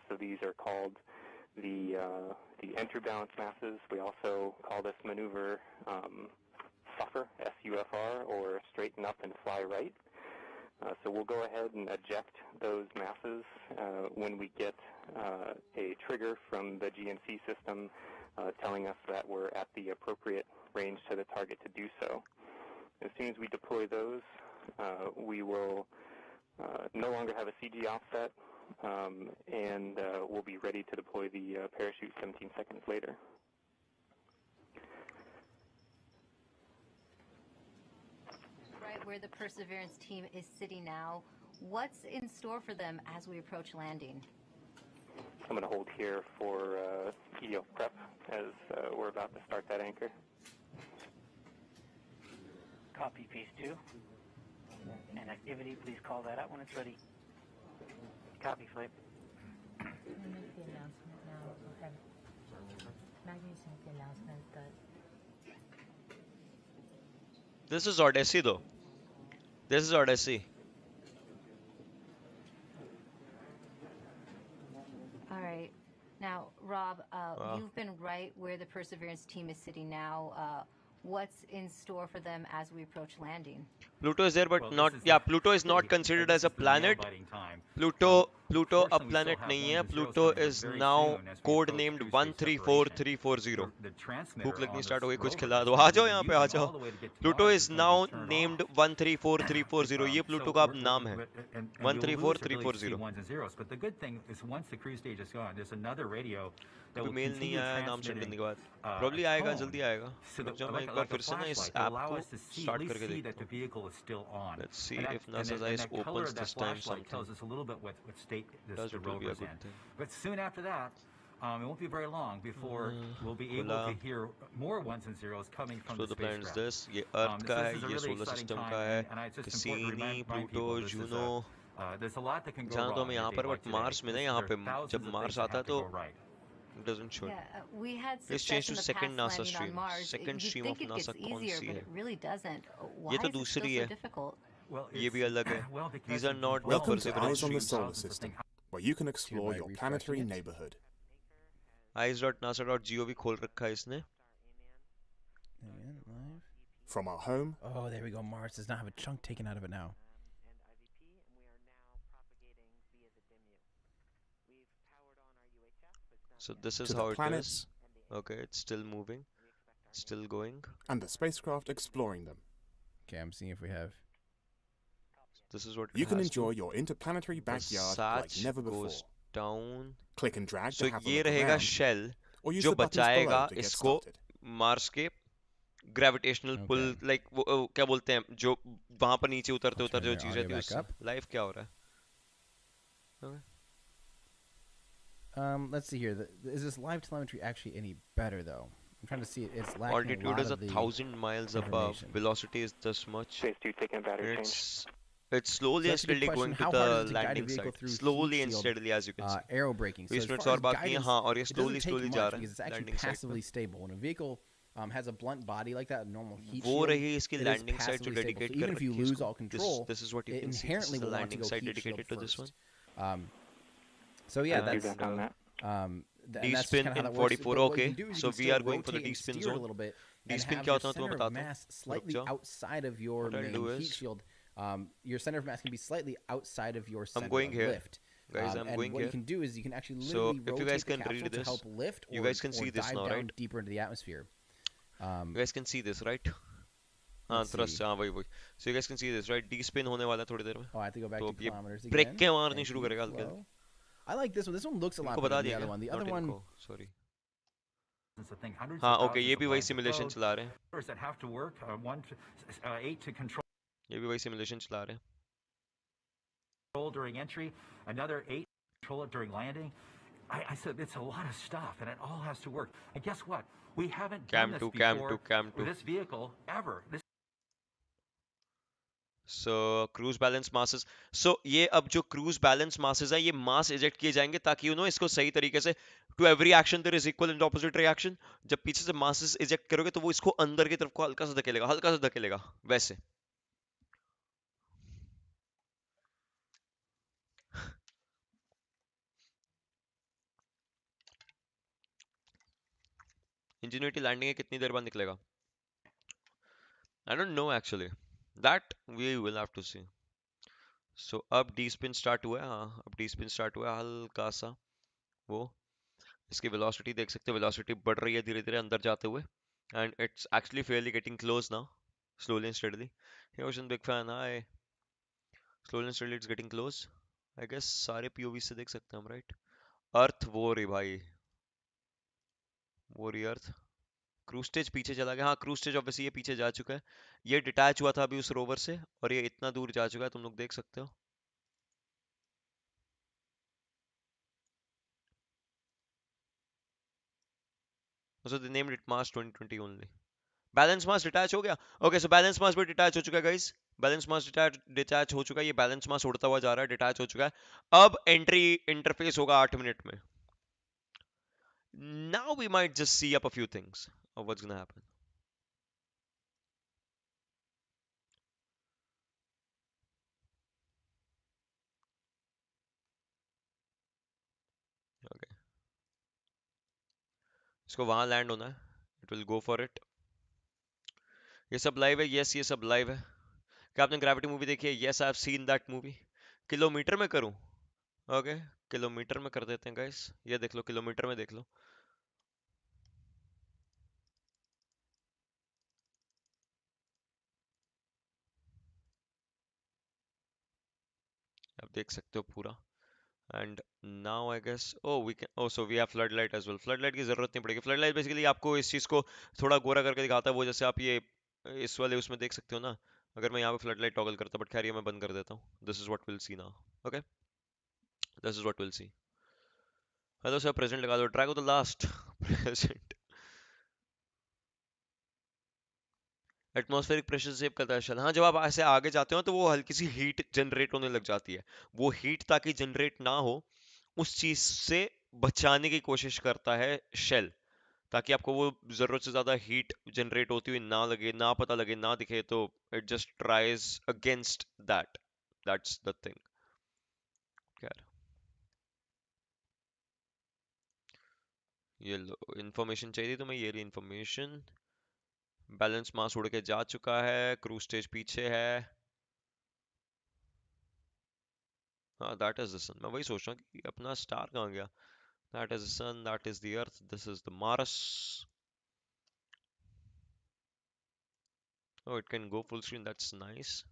So these are called the entry balance masses. We also call this maneuver SUFR, S-U-F-R, or straighten up and fly right. So we'll go ahead and eject those masses when we get a trigger from the GNC system telling us that we're at the appropriate range to the target to do so. As soon as we deploy those, we will no longer have a CG offset, and we'll be ready to deploy the parachute 17 seconds later. Right where the Perseverance team is sitting now, what's in store for them as we approach landing? I'm going to hold here for EDL prep as we're about to start that anchor. Copy phase 2. And activity, please call that out when it's ready. Copy, flight. Make the announcement now. Okay. Maggie's make the announcement that. This is Odyssey though. This is Odyssey. All right. Now, Rob, you've been right where the Perseverance team is sitting now. What's in store for them as we approach landing? Pluto is there, but not. Yeah, Pluto is not considered as a planet. Pluto a planet नहीं है. Pluto is now code named 134340. भूख लगनी start हो गई, कुछ खिला दो. आ जाओ यहाँ पे, आ जाओ. Pluto is now named 134340. ये Pluto का अब नाम है. 134340. But the good thing is once the cruise stage is gone, there's another radio that will मेल नहीं continue आया नाम सेंड करने के बाद. transmitting Probably आएगा, जल्दी आएगा. so रुक जाओ, मैं like, एक बार like a फिर से ना इस flashlight to ऐप allow को us to see, at start least करके see देखता that the हूँ. vehicle is still on. Let's see And if that, and NASA's that, and eyes that color opens of that this time flashlight something. tells us a little bit what state the It will be a rover's good in. thing. But soon after that, it won't be very long before we'll be able खुला. to hear more ones and zeros coming from So the the planet is spacecraft. this. ये Earth का So है, this is a ये really solar exciting system time, का है. and it's just important to Cassini, remind Pluto, people this is Juno. there's a lot that can go जाना तो wrong हमें in a यहाँ day पर, like but today. Mars में ना, There यहाँ are पे thousands जब of Mars things that आता है have to तो go right. it doesn't show. Yeah, we had Let's success change in to the second past NASA landing on stream. Mars. Second You'd stream think of it gets NASA कौन easier, C but है? it really doesn't. Why ये तो is it दूसरी still so है. difficult? Well, ये भी अलग है. well, These because are not the Welcome to Perseverance Eyes on the streams. Solar System, where you can explore your planetary neighborhood. eyes.nasa.gov खोल रखा है इसने. And live. From our home. Oh, there we go. Mars does not have a chunk taken out of it now. So this is To the how it is. planets. Okay, it's still moving. Still going. And the spacecraft exploring them. Okay, I'm seeing if we have. This is what it You can has enjoy to. your interplanetary The backyard like Sach never before. goes down. Click and drag So to have a ये look रहेगा around, shell or use जो the buttons बचाएगा below to get इसको started. Mars के gravitational pull, like वो क्या बोलते हैं जो वहां पर नीचे उतरते उतर जो चीज रहती है उससे. लाइव क्या हो रहा है? Let's see here. Is this live telemetry actually any better though? I'm trying to see it. It's lacking Altitude a lot is of the 1,000 miles above. Velocity is this much. Phase 2 taking a battery It's slowly and that's a good steadily question. going to How hard the is it to guide a landing vehicle site. through Slowly heat and shield, steadily, as you can see. aero braking. So 20 as minutes far और as बाकी हैं, guidance, हाँ, और ये it doesn't take slowly much जा रहा because है it's actually landing site passively पे. stable. When a vehicle has a blunt body like that, a normal heat वो shield, रही इसकी it is landing site जो passively stable. dedicate So even कर if you रखी है lose इसको. all control, This is what you it can see. This inherently is the will want to landing go site heat shield dedicated to this first. one. So yeah, And that's and that's just D-spin kinda how in that works. 44, But what you okay. can do is you So can we still are going for the rotate and D-spin steer it a zone. little bit and D-spin have क्या your होता है तुम्हें center of बताता हूँ. mass रुक slightly जाओ. outside of your What I'll main do heat is- shield. Your center of mass can be slightly outside of your center I'm going of here. lift. Guys, I'm and going what here. you can do is you can actually So literally if you rotate guys the can capsule read to this, help lift you or, guys can or see this dive now, down right? deeper into the atmosphere. You guys can see this, right? हाँ, Let's थोड़ा सा see. हाँ वही. So you guys can see this, right? D-spin होने वाला है थोड़ी देर में. Oh, I have to go back तो to ये kilometers break again. के मारनी Thank शुरू you, करेगा हल्के Flo. I like this one. This one looks a lot इनको better बता than the दिया other क्या? one. The Not other one. इनको, sorry. Hundreds हाँ, of okay, thousands ये of भी वही lines of simulation code, चला रहे हैं. servers that have to work, 8 to control ये भी वही simulation चला रहे हैं. during entry, another 8 to control it during landing. I said it's a lot of stuff, and it all has to work. And guess what? We haven't done Cam this 2, before Cam 2, Cam 2. with this vehicle ever. This so cruise balance masses, so ये अब जो cruise balance masses है ये मास eject किए जाएंगे ताकि इसको सही तरीके से, to every action there is equal and opposite reaction. जब पीछे से मासेस इजेक्ट करोगे तो वो इसको अंदर की तरफ को हल्का सा धकेलेगा वैसे। इंजीनियरिटी लैंडिंग है कितनी देर बाद निकलेगा? I don't know actually, that we will have to see. So अब डी स्पिन स्टार्ट हुआ है, हाँ अब डी स्पिन स्टार्ट हुआ है हल्का सा। वो इसकी वेलोसिटी देख सकते हो, वेलोसिटी बढ़ रही है धीरे धीरे अंदर जाते हुए, and it's actually Fairlie getting close now, slowly and steadily. Hey Ocean, big fan, hi. Slowly and steadily it's getting close. I guess सारे POV से देख सकते हैं हम, right? अर्थ वो रही भाई, वो रही अर्थ। क्रूज स्टेज पीछे चला गया, हाँ क्रूज स्टेज ऑब्वियसली ये पीछे जा चुका है, ये डिटैच हुआ था अभी उस रोवर से और ये इतना दूर जा चुका है, तुम लोग देख सकते हो। So they named it Mars 2020 only. Balance mass detach हो गया, ओके सो बैलेंस मास भी डिटैच हो चुका है गाइस, बैलेंस मास डिटैच हो चुका है, ये बैलेंस मास उड़ता हुआ जा रहा है, डिटैच हो चुका है। अब एंट्री इंटरफेस होगा 8 मिनट में। Now we might just see up a few things of what's gonna happen. Okay, इसको वहां लैंड होना है, it will go for it. ये सब लाइव है, यस ये सब लाइव है। क्या आपने ग्रेविटी मूवी देखी है? Yes I have seen that movie. Kilometre में करूं? ओके किलोमीटर में कर देते हैं गाइस, ये देख लो किलोमीटर में देख लो। आप देख सकते हो पूरा, and now I guess oh we can, oh so we have floodlight as well. Floodlight की जरूरत नहीं पड़ेगी, फ्लड लाइट बेसिकली आपको इस चीज को थोड़ा गोरा करके दिखाता है, वो जैसे आप ये इस वाले उसमें देख सकते हो ना। अगर मैं यहाँ पे फ्लड लाइट टॉगल करता, बट खैर ये मैं बंद कर देता हूँ। This is what will see now, okay this is what will see. Hello sir, present लगा दो, drag of the last present. Atmospheric pressure save करता है शायद, हाँ जब आप ऐसे आगे जाते हो तो वो हल्की सी हीट जनरेट होने लग जाती है, वो हीट ताकि जनरेट ना हो उस चीज से बचाने की कोशिश करता है शेल, ताकि आपको वो जरूरत से ज्यादा हीट जनरेट होती हुई ना लगे, ना पता लगे, ना दिखे, तो it just tries against that, that's the thing. खैर ये लो इन्फॉर्मेशन चाहिए तुम्हें, ये रही इन्फॉर्मेशन। बैलेंस मास उड़ के जा चुका है, क्रूज स्टेज पीछे है। हाँ दैट इज द सन, मैं वही सोच रहा हूँ कि अपना स्टार कहाँ गया। That is the sun, that is the earth, this is the Mars. Oh, it can go full screen, that's nice.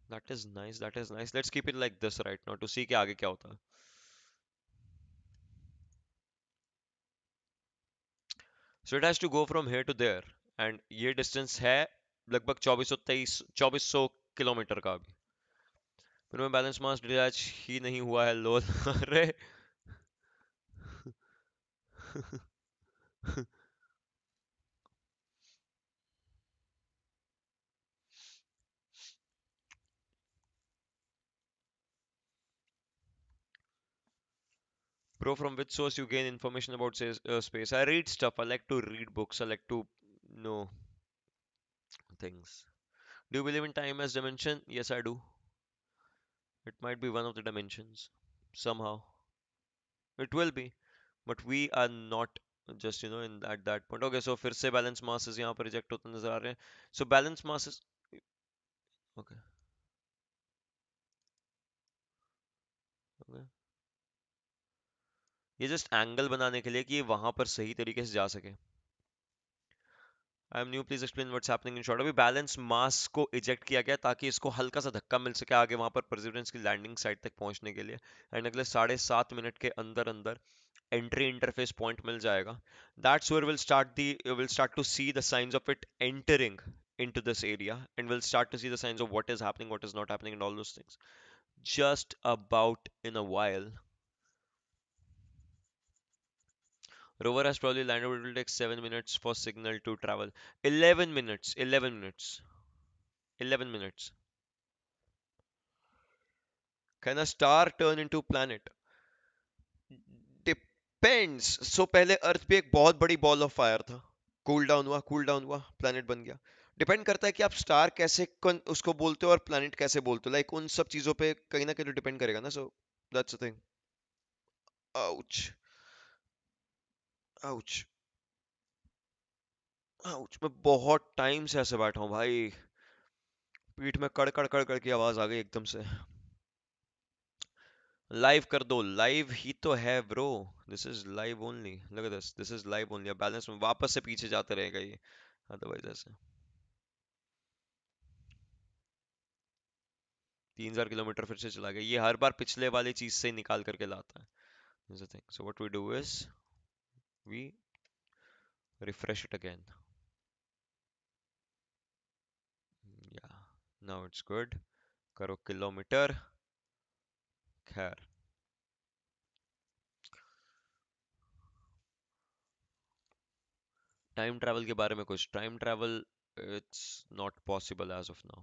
That is nice, that is nice. Let's keep it like this right now to see कि आगे क्या होता है। So it has to go from here to there, and ये distance है लगभग 2400 kilometre का अभी। फिर में बैलेंस मास डिटैच ही नहीं हुआ है, लोल अरे Bro, from which source you gain information about space? I read stuff. I like to read books. I like to know things. Do you believe in time as dimension? Yes, I do. It might be one of the dimensions. Somehow. It will be. But we are not just, in at that point. Okay, so फिर से balance masses यहाँ पर reject होते नजर आ रहे हैं. So balance masses. Okay. Okay. ये just angle बनाने के लिए कि ये वहां पर सही तरीके से जा सके। I am new, please explain what's happening in short. अभी बैलेंस मास को इजेक्ट किया गया ताकि इसको हल्का सा धक्का मिल सके आगे वहां पर परसिवरेंस की लैंडिंग साइट तक पहुंचने के लिए, एंड अगले 7.5 मिनट के अंदर अंदर एंट्री इंटरफेस पॉइंट मिल जाएगा। That's where will start to see the science of it entering into this area, and we'll start to see the signs of what is happening, what is not happening, and all those things just about in a while. Rover has probably landed, but it will take 7 minutes for signal to travel. 11 minutes, 11 minutes, 11 minutes. Can a star turn into planet? Depends. So पहले अर्थ पे एक बहुत बड़ी ball of fire था, cool down हुआ, planet बन गया. Depend करता है कि आप स्टार कैसे उसको बोलते हो और प्लैनेट कैसे बोलते हो. लाइक उन सब चीजों पे कहीं ना कहीं डिपेंड करेगा ना. So that's the thing. Ouch ouch ouch. मैं बहुत टाइम से ऐसे बैठा हूँ भाई, पीठ में कड़ कड़ कड़ कड़ की आवाज आ गई एकदम से. लाइव कर दो. लाइव ही तो है bro. This is live only. Look at this. This is live only. Balance में वापस से पीछे जाते रहेगा ये, अदरवाइज ऐसे. 3000 किलोमीटर फिर से चला गया. ये हर बार पिछले वाली चीज से निकाल करके लाता है. This is the thing. So what we do is we refresh it again. Yeah, now it's good. करो किलोमीटर. खैर, टाइम ट्रैवल के बारे में कुछ. Time travel, it's not possible as of now.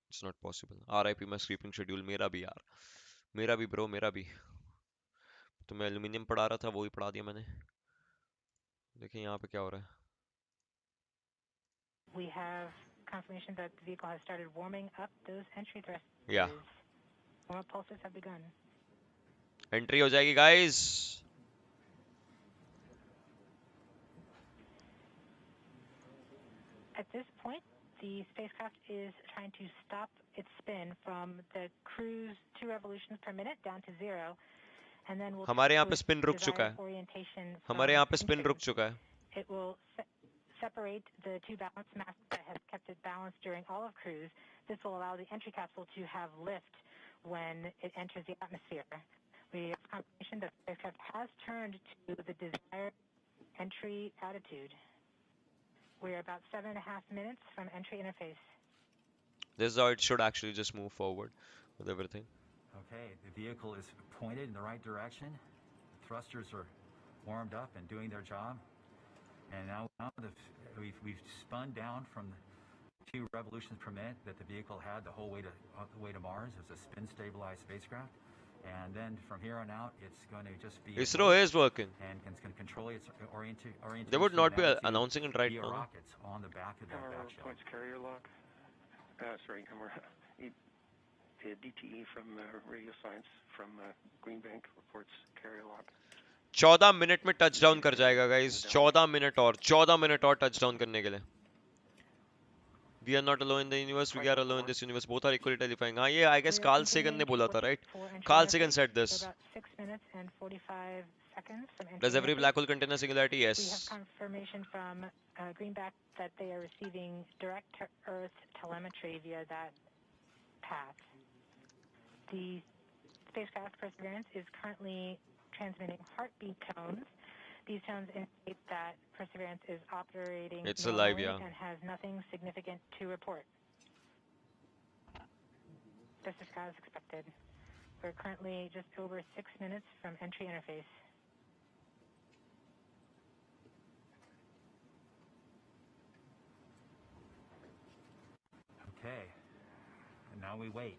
It's not possible. RIP my sleeping schedule. मेरा भी यार, मेरा भी ब्रो, मेरा भी. तो मैं एल्यूमिनियम पढ़ा रहा था, वो ही पढ़ा दिया मैंने. देखिए यहाँ पे क्या हो रहा है. We have confirmation that the vehicle has started warming up those entry thrusters. Yeah. Warm-up pulses have begun. Entry हो जाएगी guys. At this point, the spacecraft is trying to stop its spin from the cruise 2 revolutions per minute down to 0, and then we'll हमारे यहाँ पे its spin रुक चुका desired है. orientation हमारे from यहाँ पे स्पिन center. रुक चुका है. It will separate the two balance masses that has kept it balanced during all of cruise. This will allow the entry capsule to have lift when it enters the atmosphere. We have confirmation that the spacecraft has turned to the desired entry attitude. We are about 7.5 minutes from entry interface. This is how it should actually just move forward with everything. Okay, the vehicle is pointed in the right direction. The thrusters are warmed up and doing their job. And now we've spun down from the 2 revolutions per minute that the vehicle had the whole way to Mars. It's a spin-stabilized spacecraft. And then from here on out, it's going to just be... ISRO is working. And can control its orientation. They would not be announcing it right now. Rockets on the back of that back shell. Points carrier lock. Sorry, the DTE from Radio Science from Greenbank reports carrier lock. 14 minute में touchdown कर जाएगा guys. 14 minute और touchdown करने के लिए. We are not alone in the universe. We are alone in this universe. Both are equally terrifying. हाँ, ये I guess Carl Sagan ने बोला था, right? Carl Sagan said this. About 6 minutes and 45 seconds from entry. Does every black hole contain a singularity? We have Yes. confirmation from Greenback that they are receiving direct to Earth telemetry via that path. The spacecraft Perseverance is currently transmitting heartbeat tones. These tones indicate that Perseverance is operating It's alive, normally yeah. and has nothing significant to report. This is as expected. We're currently just over 6 minutes from entry interface. Okay, and now we wait.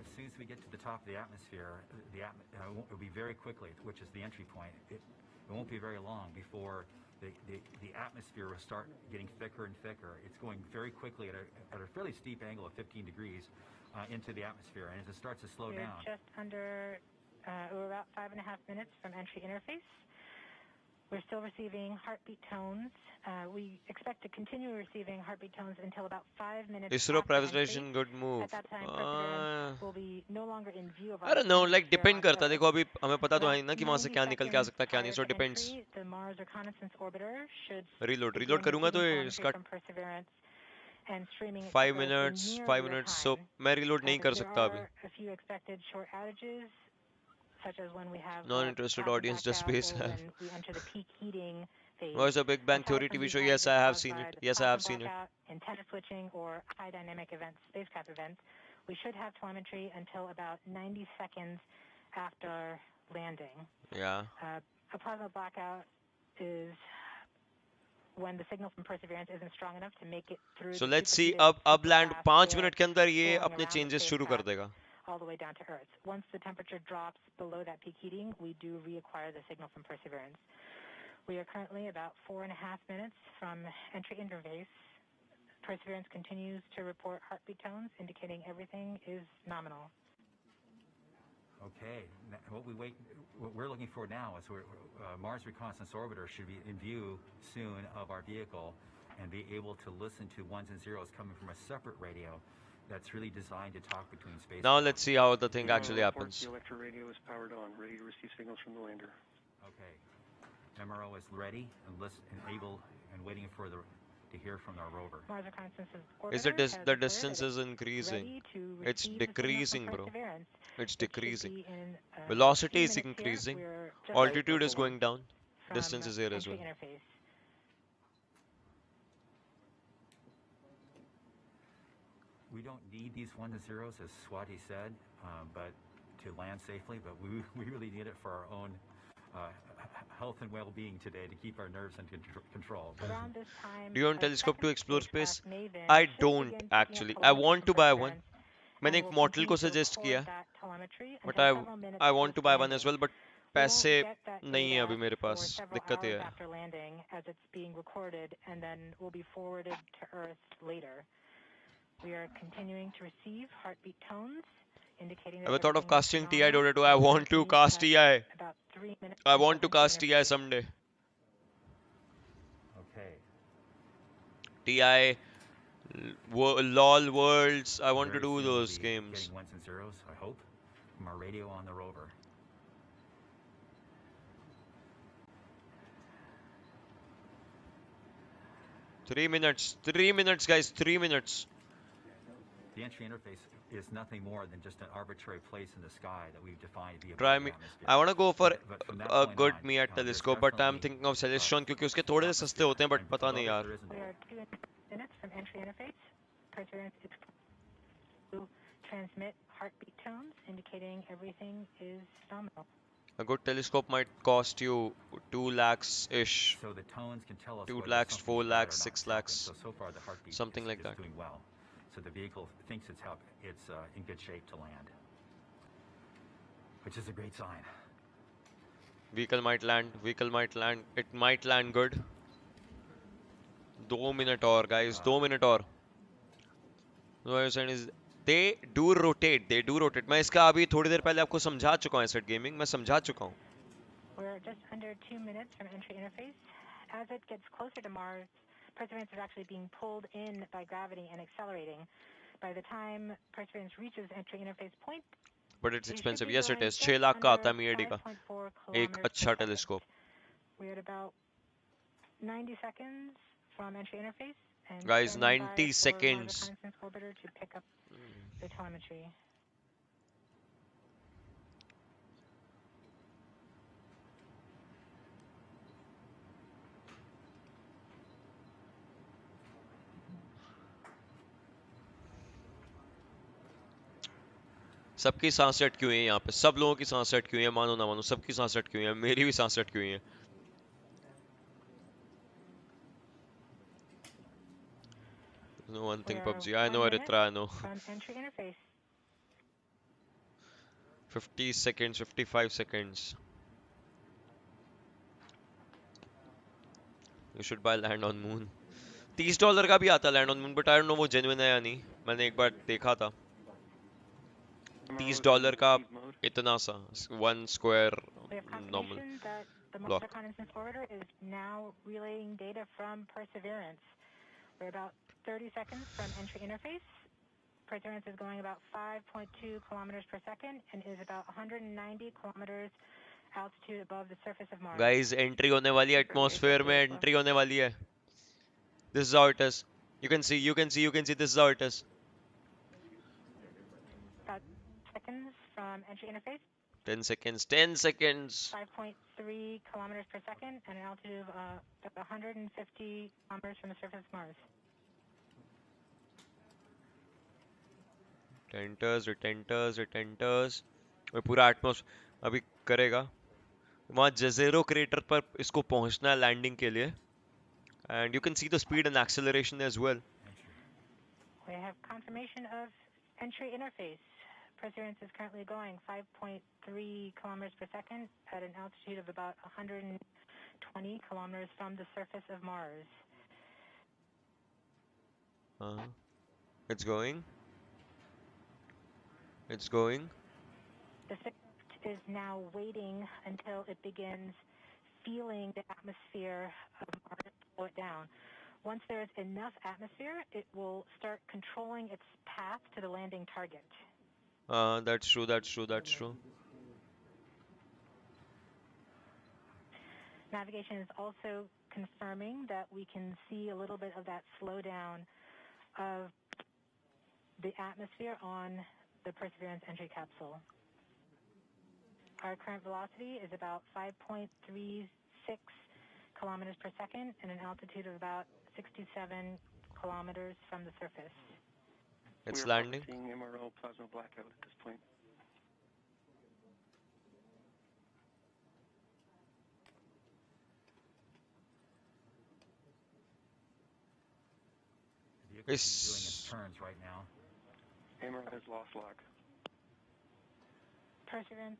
As soon as we get to the top of the atmosphere, it'll be very quickly, which is the entry point. It won't be very long before the atmosphere will start getting thicker and thicker. It's going very quickly at a fairly steep angle of 15 degrees into the atmosphere, and as it starts to slow down. We're just under, we're about 5.5 minutes from entry interface. We're still receiving heartbeat tones. We expect to continue receiving heartbeat tones until about 5 minutes. ISRO after presentation, entry. good move. At that time, Perseverance will be no longer in view of I don't know, like depend करता है. देखो अभी हमें पता तो है ना कि वहाँ से क्या 90 निकल के आ सकता है, क्या नहीं. seconds So prior to depends. entry, the Mars Reconnaissance Orbiter should Reload begin करूँगा तो receiving इसका telemetry from Perseverance and streaming it 5 to Earth in minutes, near 5 real minutes. time. So मैं reload नहीं कर There सकता अभी. are a few expected short outages, such as when we have Non-interested acid audience, just blackout space. or when we enter the peak heating phase. Was a Big Bang Aside Theory from TV these show? Yes, I outages have caused seen by it. the Yes, I have plasma seen it. blackout, antenna switching, or high dynamic events, spacecraft events, we should have telemetry until about 90 seconds after landing. Yeah. A plasma blackout is when the signal from Perseverance isn't strong enough to make it through So the let's see, superheated अब land superfast 5 air minute के अंदर ये flowing अपने around the changes शुरू कर spacecraft देगा. all the way down to Earth. Once the temperature drops below that peak heating, we do reacquire the signal from Perseverance. We are currently about 4.5 minutes from entry interface. Perseverance continues to report heartbeat tones, indicating everything is nominal. Okay, what we're looking for now is Mars Reconnaissance Orbiter should be in view soon of our vehicle and be able to listen to ones and zeros coming from a separate radio that's really designed to talk between space. Now let's see how the thing actually reports happens. The electro radio is powered on, ready to receive signals from the lander. Okay, MRO is ready and able and waiting for to hear from our rover. Mars Reconnaissance Is the distance is increasing? It's decreasing, bro. It's decreasing. Velocity is increasing. Altitude is going down. Distance is here as well. We don't need these ones and zeros, as Swati said, but to land safely. But we really need it for our own health and well-being today, to keep our nerves under control. Do you want a telescope to explore space? I don't actually. I want to buy one. मैंने एक model को suggest किया, but I want to buy one as well, but पैसे नहीं है अभी मेरे पास. दिक्कत ये है. We are continuing to receive heartbeat tones, indicating that Have you thought of casting TI Dota 2? I want to cast TI. I want to cast TI someday. Okay. TI, LOL Worlds. I want to do those games. Getting ones and zeros, I hope, from our radio on the rover. Three minutes, guys. 3 minutes. The entry interface is nothing more than just an arbitrary place in the sky that we've defined via Try me. I want to go for a good Mia telescope, but I'm thinking of Celestron क्योंकि उसके थोड़े से सस्ते होते हैं, but पता नहीं यार. We are 2 minutes from entry interface. Perseverance is to transmit heartbeat tones, indicating everything is nominal. A good telescope might cost you 2 lakhs-ish. So the tones can tell us 2 lakhs, 4 lakhs, 6 lakhs. So far the heartbeat something like that. Doing well. So the vehicle thinks it's in good shape to land, which is a great sign. Vehicle might land. It might land good. 2 minutes और, guys. 2 minutes और. What you're saying is they do rotate. मैं इसका अभी थोड़ी देर पहले आपको समझा चुका हूँ. एसेट गेमिंग मैं समझा चुका हूँ. We're just under 2 minutes from entry interface. As it gets closer to Mars, Perseverance is actually being pulled in by gravity and accelerating. By the time Perseverance reaches entry interface point, but it's expensive. Yes, it is. 6 lakh का आता है MIAD का एक अच्छा telescope. We're at about 90 seconds from entry interface. And guys, 90 seconds. Orbiter to pick up the telemetry. सबकी सांस अटकी क्यों है यहाँ पे? सब लोगों की सांस अटकी क्यों है? मानो ना मानो सबकी सांस अटकी क्यों है? मेरी भी सांस अटकी क्यों है? No one thing PUBG. I know Erythra, I know. 50 seconds, 55 seconds. You should buy land on moon. $30 का भी आता land on moon, but I don't know वो genuine है या नहीं. मैंने एक बार देखा था. $30 का इतना सा 1 square normal the Mars block. Reconnaissance Orbiter is now relaying data from Perseverance. We're about 30 seconds from entry interface. Perseverance is going about 5.2 kilometers per second and is about 190 kilometers altitude above the surface of Mars. Guys, entry होने वाली है atmosphere में. Entry होने वाली है. This is how it is. You can see. This is how it is. About seconds from entry interface. 10 seconds. 10 seconds. 5.3 kilometers per second and an altitude of about 150 kilometers from the surface of Mars. Retenters. और पूरा atmosphere अभी करेगा. वहाँ जज़ेरो crater पर इसको पहुंचना है landing के लिए. And you can see the speed and acceleration as well. We have confirmation of entry interface. Perseverance is currently going 5.3 kilometers per second at an altitude of about 120 kilometers from the surface of Mars. It's going. It's going. The spacecraft is now waiting until it begins feeling the atmosphere of Mars slow it down. Once there is enough atmosphere, it will start controlling its path to the landing target. That's true, that's true, that's true. Navigation is also confirming that we can see a little bit of that slowdown of the atmosphere on the Perseverance entry capsule. Our current velocity is about 5.36 kilometers per second and an altitude of about 67 kilometers from the surface. It's landing. Seeing MRO plasma blackout at this point. The vehicle is doing its turns right now. MRO has lost lock. Perseverance.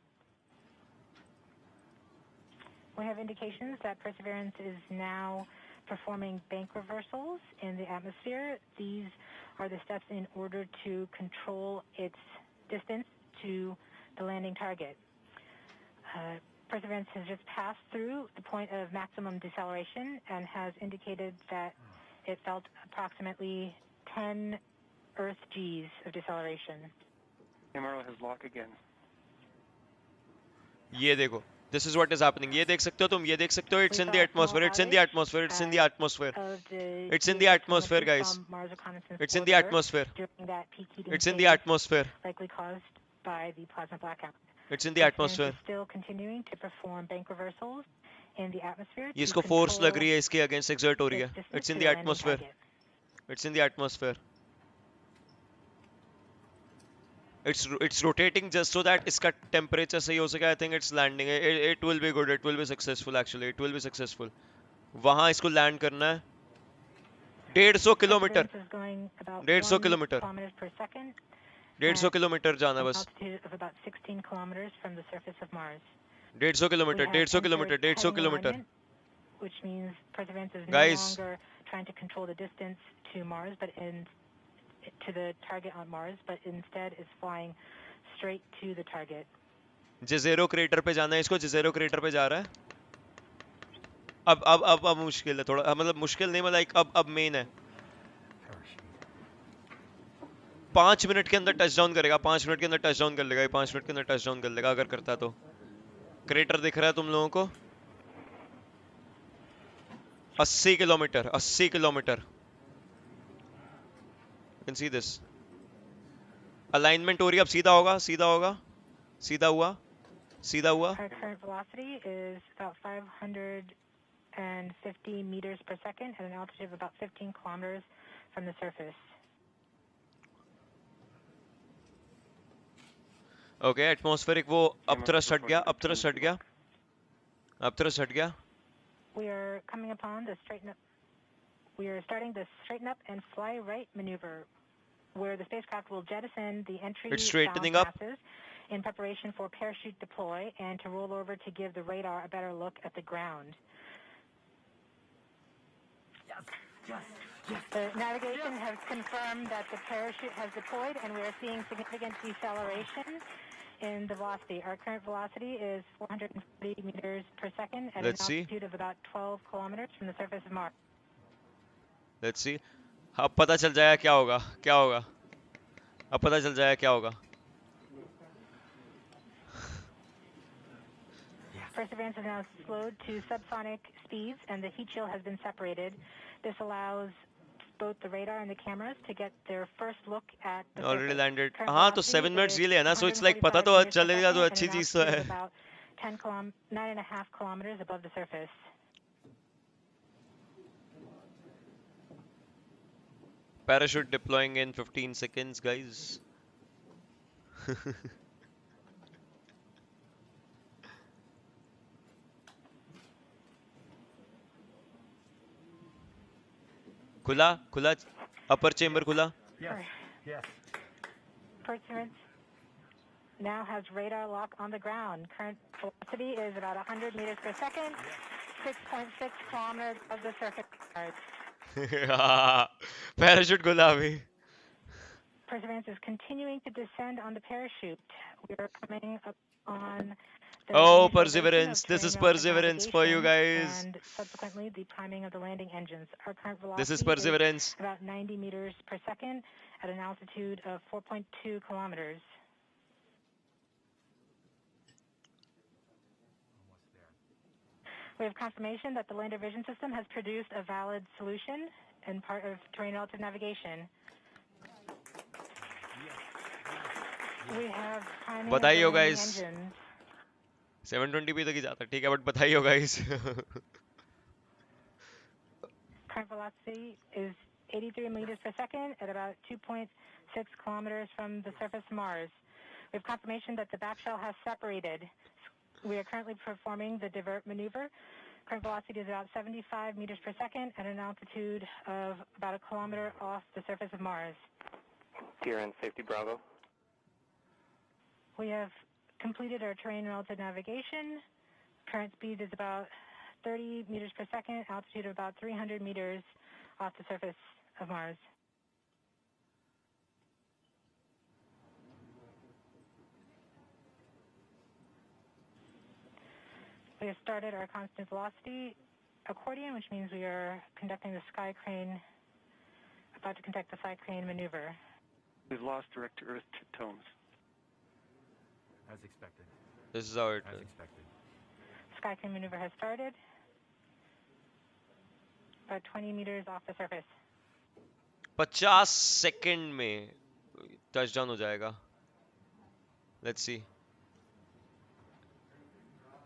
We have indications that Perseverance is now performing bank reversals in the atmosphere. These are the steps in order to control its distance to the landing target. Perseverance has just passed through the point of maximum deceleration and has indicated that it felt approximately 10 Earth Gs of deceleration. MRO has lock again. ये देखो. This is what is happening. ये देख सकते हो तुम. ये देख सकते हो. It's in the atmosphere. It's in the atmosphere. It's in the atmosphere. It's in the atmosphere, guys. It's in the atmosphere. It's in the atmosphere. Likely caused by the plasma blackout. It's in the atmosphere. Is still continuing to perform bank reversals in the atmosphere. ये इसको force लग रही है. इसके against exert हो रही है. It's in the atmosphere. It's in the atmosphere. It's rotating just so that इसका temperature सही हो सके. I think it's landing. It will be good. It will be successful actually. It will be successful. वहाँ इसको land करना है. 150 kilometre. 150 kilometre. 150 kilometre जाना बस. 150 kilometre. 150 kilometre. 150 kilometre. Which means Perseverance is Guys. no longer trying to control the distance to Mars, but to the target on Mars, but instead is flying straight to the target. Jezero crater पे जाना है इसको. Jezero crater पे जा रहा है. अब मुश्किल है थोड़ा. मतलब मुश्किल नहीं, मतलब अब मेन है. 5 मिनट के अंदर टचडाउन करेगा. 5 मिनट के अंदर टचडाउन कर लेगा. 5 मिनट के अंदर टचडाउन कर लेगा अगर करता तो. क्रेटर दिख रहा है तुम लोगों को. 80 kilometre. 80 kilometre. You can see this. Alignment हो रही है. अब सीधा होगा. सीधा होगा. सीधा हुआ. सीधा हुआ. Our current velocity is about 550 meters per second at an altitude of about 15 kilometers from the surface. Okay, atmospheric वो upthrust हट गया. upthrust हट गया. upthrust हट गया. We are coming upon the straighten up. We are starting the straighten up and fly right maneuver, where the spacecraft will jettison the entry straightening up masses in preparation for parachute deploy and to roll over to give the radar a better look at the ground. The navigation has confirmed that the parachute has deployed and we are seeing significant deceleration in the velocity. Our current velocity is 440 meters per second at an altitude of about 12 kilometers from the surface of Mars. Let's see. अब पता चल जाएगा क्या होगा. क्या होगा. अब पता चल जाएगा क्या होगा. Perseverance is now slowed to subsonic speeds and the heat shield has been separated. This allows both the radar and the cameras to get their first look at the already surface. landed. Current हाँ तो velocity 7 minutes is ये लिया ना. So it's like पता तो 145 चलेगा तो meters per अच्छी second चीज तो and an है. altitude of about 9.5 kilometers above the surface. Parachute deploying in 15 seconds, guys. खुला upper chamber खुला. Yes. Yes. Perseverance now has radar lock on the ground. Current velocity is about 100 meters per second, 6.6 kilometers of the surface of Mars. Parachute खुला अभी. Perseverance is continuing to descend on the parachute. We are coming up on the Oh, initialization Perseverance. of This is terrain relative Perseverance for you navigation guys. and subsequently the priming of the landing engines. Our current This is velocity Perseverance. is about 90 meters per second at an altitude of 4.2 kilometers. We have confirmation that the lander vision system has produced a valid solution and part of terrain relative navigation. We have timing of the बधाई हो landing guys. engines. 720p तक ही जाता है. ठीक है, but बधाई हो guys. Current velocity is 83 meters per second at about 2.6 kilometers from the surface of Mars. We have confirmation that the back shell has separated. We are currently performing the divert maneuver. Current velocity is about 75 meters per second at an altitude of about a kilometer off the surface of Mars. Here in Safety Bravo. We have completed our terrain relative navigation. Current speed is about 30 meters per second, altitude of about 300 meters off the surface of Mars. We have started our constant velocity accordion, which means we are conducting the sky crane, about to conduct the sky crane maneuver. We've lost direct to Earth tones. As expected. This is how it As is. expected. Sky crane maneuver has started. About 20 meters off the surface. 50 second में touchdown हो जाएगा. Let's see.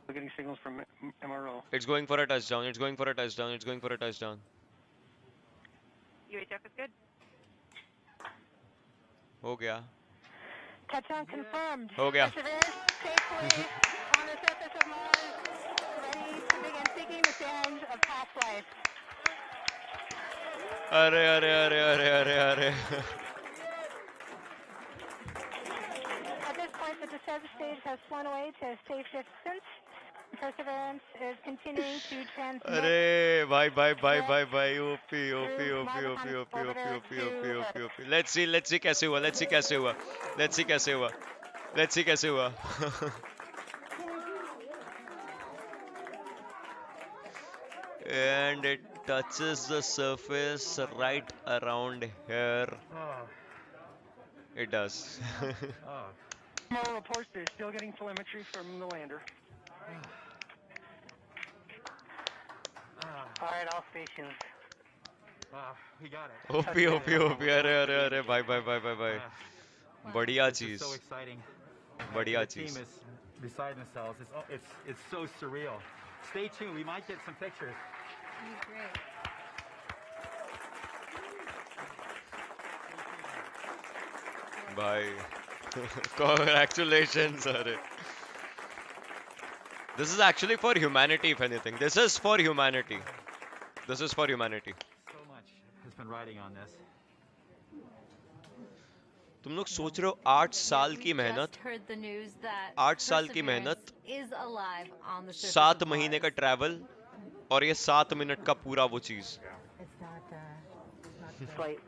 We're getting signals from MRO. It's going for a touchdown. It's going for a touchdown. It's going for a touchdown. UHF is good. हो गया. Touchdown confirmed. हो गया. Perseverance safely on the surface of Mars, ready to begin seeking the sands of past life. अरे अरे अरे अरे अरे अरे. At this point, the descent stage has flown away to a safe distance. Perseverance is continuing to transmit. अरे भाई भाई भाई भाई भाई OP OP OP OP OP OP OP OP OP OP. Let's see कैसे हुआ. Let's see कैसे हुआ. Let's see कैसे हुआ. Let's see कैसे हुआ. And it touches the surface right around here. It does. MRO reports they're still getting telemetry from the lander. All right, all stations. We got it. OP OP OP अरे अरे अरे भाई भाई भाई भाई भाई. बढ़िया This is चीज. so exciting. बढ़िया The team चीज. is beside themselves. It's so surreal. Stay tuned. We might get some pictures. Great. Bye. Congratulations, अरे. This is actually for humanity, if anything. This is for humanity. This is for humanity. So much has been riding on this. तुम लोग सोच रहे हो 8 साल की मेहनत, 8 साल की मेहनत, 7 महीने का ट्रैवल और ये 7 मिनट का पूरा वो चीज. Flight,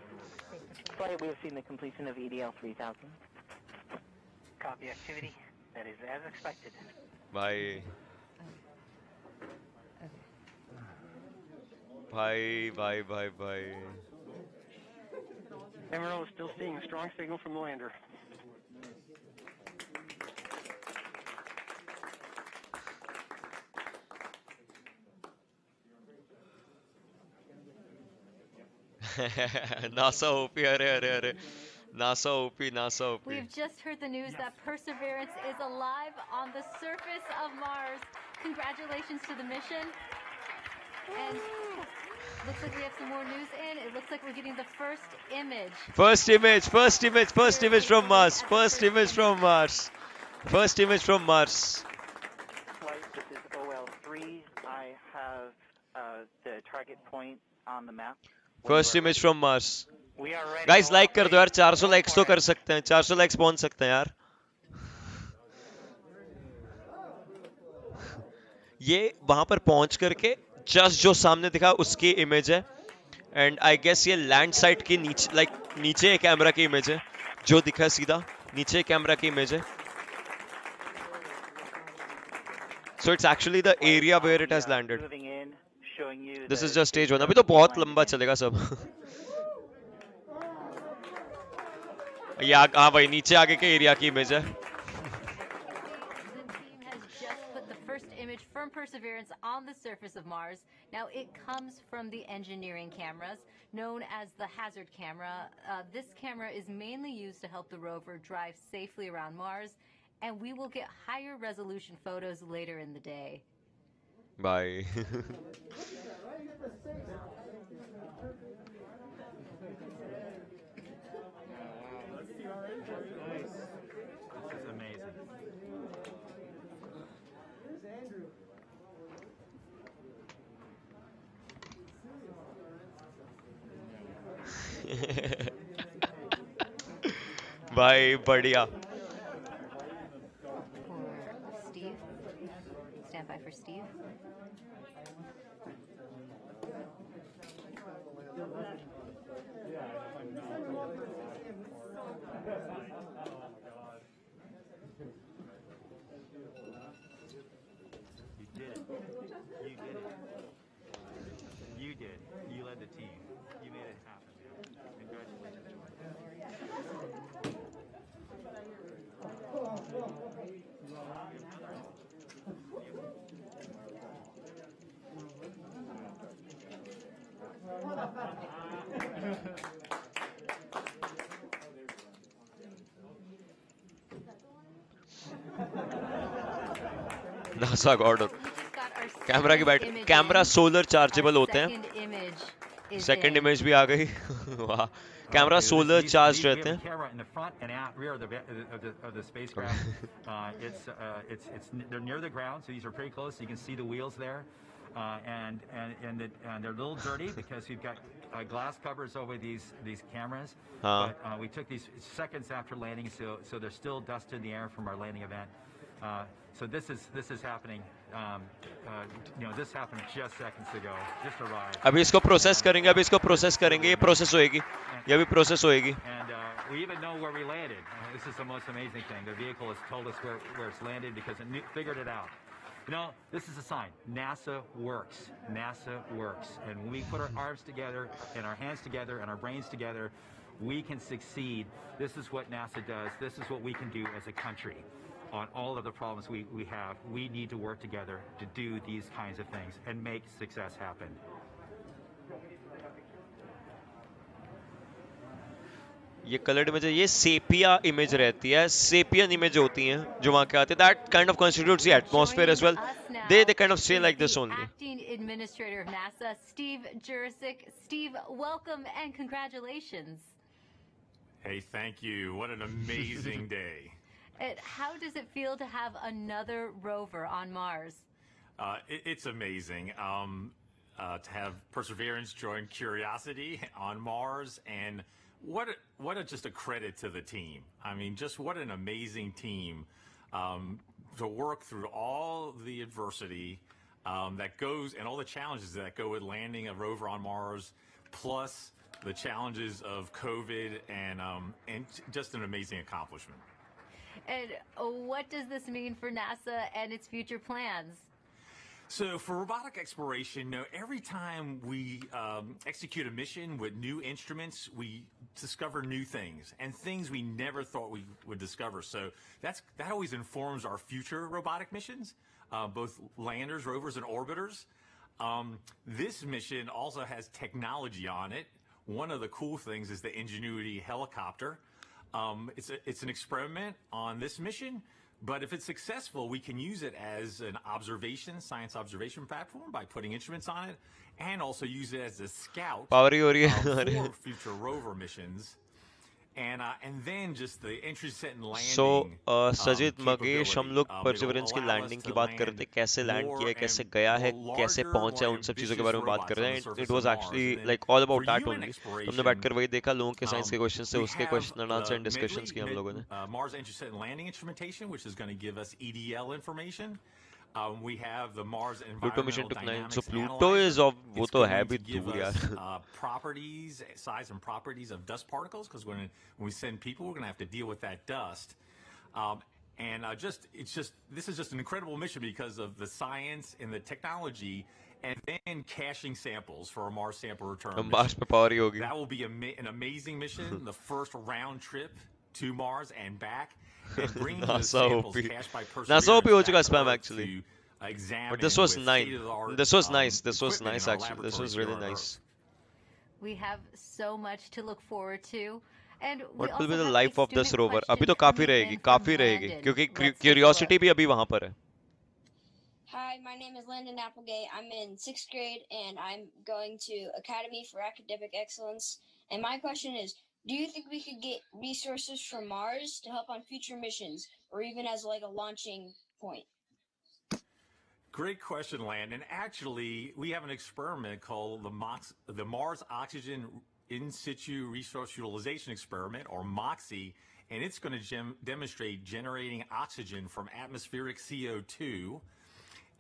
we have seen the completion of EDL 3000. Copy activity. That is as expected. भाई भाई भाई भाई भाई. MRO is still seeing a strong signal from the lander. NASA OP, अरे अरे अरे. NASA OP, NASA OP. We've just heard the news that Perseverance is alive on the surface of Mars. Congratulations to the mission. And looks like we have some more news in. It looks like we're getting the first image. First image from Mars. First image from Mars. First image from Mars. Flight, this is OL3. I have the target point on the map. First image from Mars. Guys, like कर दो यार, 400 likes तो कर सकते हैं, 400 likes पहुंच सकते हैं यार. ये वहां पर पहुंच करके जस्ट जो सामने दिखा उसकी इमेज है. एंड आई गेस ये लैंड साइट की नीचे, लाइक नीचे कैमरा की इमेज है जो दिखा है सीधा नीचे कैमरा की इमेज है. So it's actually the area where it has landed. This is just stage 1. अभी तो बहुत लंबा चलेगा सब. ये हाँ भाई नीचे आगे के एरिया की इमेज है. Image from Perseverance on the surface of Mars. Now it comes from the engineering cameras known as the hazard camera. This camera is mainly used to help the rover drive safely around Mars, and we will get higher resolution photos later in the day. Bye. Bye, बढ़िया. Steve, stand by for Steve. You did. You led the team. You made it happen. NASA God. Camera की battery, camera solar chargeable होते हैं. Second image भी आ गई. वाह, camera solar charge रहते हैं. Camera in the front and out rear of the spacecraft. They're near the ground, so these are pretty close. So you can see the wheels there, and they're a little dirty because we've got glass covers over these cameras. But we took these seconds after landing, so there's still dust in the air from our landing event. So this is happening. This happened just seconds ago. Just arrived. अभी इसको process करेंगे, ये process होएगी, ये भी process होएगी. And we even know where we landed. This is the most amazing thing. The vehicle has told us where it's landed because it figured it out. This is a sign. NASA works. NASA works. And when we put our arms together and our hands together and our brains together, we can succeed. This is what NASA does. This is what we can do as a country. On all of the problems we have, we need to work together to do these kinds of things and make success happen. ये coloured image है, ये sepia image रहती है, sapien image होती हैं जो वहां के आते हैं. That kind of constitutes the atmosphere as well. They kind of stay like this only. Acting Administrator of NASA, Steve Jurisic. Steve, welcome and congratulations. Hey, thank you. What an amazing day. How does it feel to have another rover on Mars? It's amazing to have Perseverance join Curiosity on Mars, and just a credit to the team. I mean, just what an amazing team to work through all the adversity that goes and all the challenges that go with landing a rover on Mars, plus the challenges of COVID, and just an amazing accomplishment. And what does this mean for NASA and its future plans? So for robotic exploration, every time we execute a mission with new instruments, we discover new things and things we never thought we would discover. So that always informs our future robotic missions, both landers, rovers, and orbiters. This mission also has technology on it. One of the cool things is the Ingenuity helicopter. It's an experiment on this mission, but if it's successful, we can use it as an science observation platform by putting instruments on it, and also use it as a scout for future rover missions. and then just the entry set and So, landing सजित मगेश हम capability. लोग It'll perseverance की allow us landing की to बात कर रहे land थे, कैसे land किया more है, कैसे and गया है, well, कैसे larger, पहुंचा है, more उन सब चीज़ों के ambitious बारे में बात कर robots रहे on the हैं. It surface of was Mars. actually And then like all for about that human only. तो हमने exploration, बैठकर वही देखा, लोगों के साइंस के क्वेश्चन से we उसके have question and answer the and discussions की हम लोगों ने. Mars Intercept and Landing Instrumentation, which is going to give us EDL information. We have the Mars Pluto mission Environmental took 9. So Dynamics Pluto Analyzer. is of वो It's तो है going भी to give दूर us यार. properties, size and properties of dust particles, because when we send people, we're going to have to deal with that dust. This is just an incredible mission because of the science and the technology, and then caching samples for a Mars sample return हम mission. Mars पे power ही होगी. That will be an amazing mission, the first round trip to Mars and back, and bringing the NASA samples OP. cached by NASA OP हो Perseverance चुका back to spam Earth actually. to examine But this was with nice. state-of-the-art This was nice. This was equipment nice in our actually. This was laboratories really here on nice. We have so much to look forward to. And we What will also be the have life a of this student rover? अभी question तो काफी coming रहेगी, in from काफी रहेगी, Landon. क्योंकि Let's take a curiosity look. भी अभी वहां पर है. Hi, my name is Landon Applegate. I'm in 6th grade and I'm going to Academy for Academic Excellence. And my question is, do you think we could get resources from Mars to help on future missions or even as like a launching point? Great question, Landon. Actually, we have an experiment called the Mars Oxygen In Situ Resource Utilization Experiment, or MOXIE, and it's going to demonstrate generating oxygen from atmospheric CO2,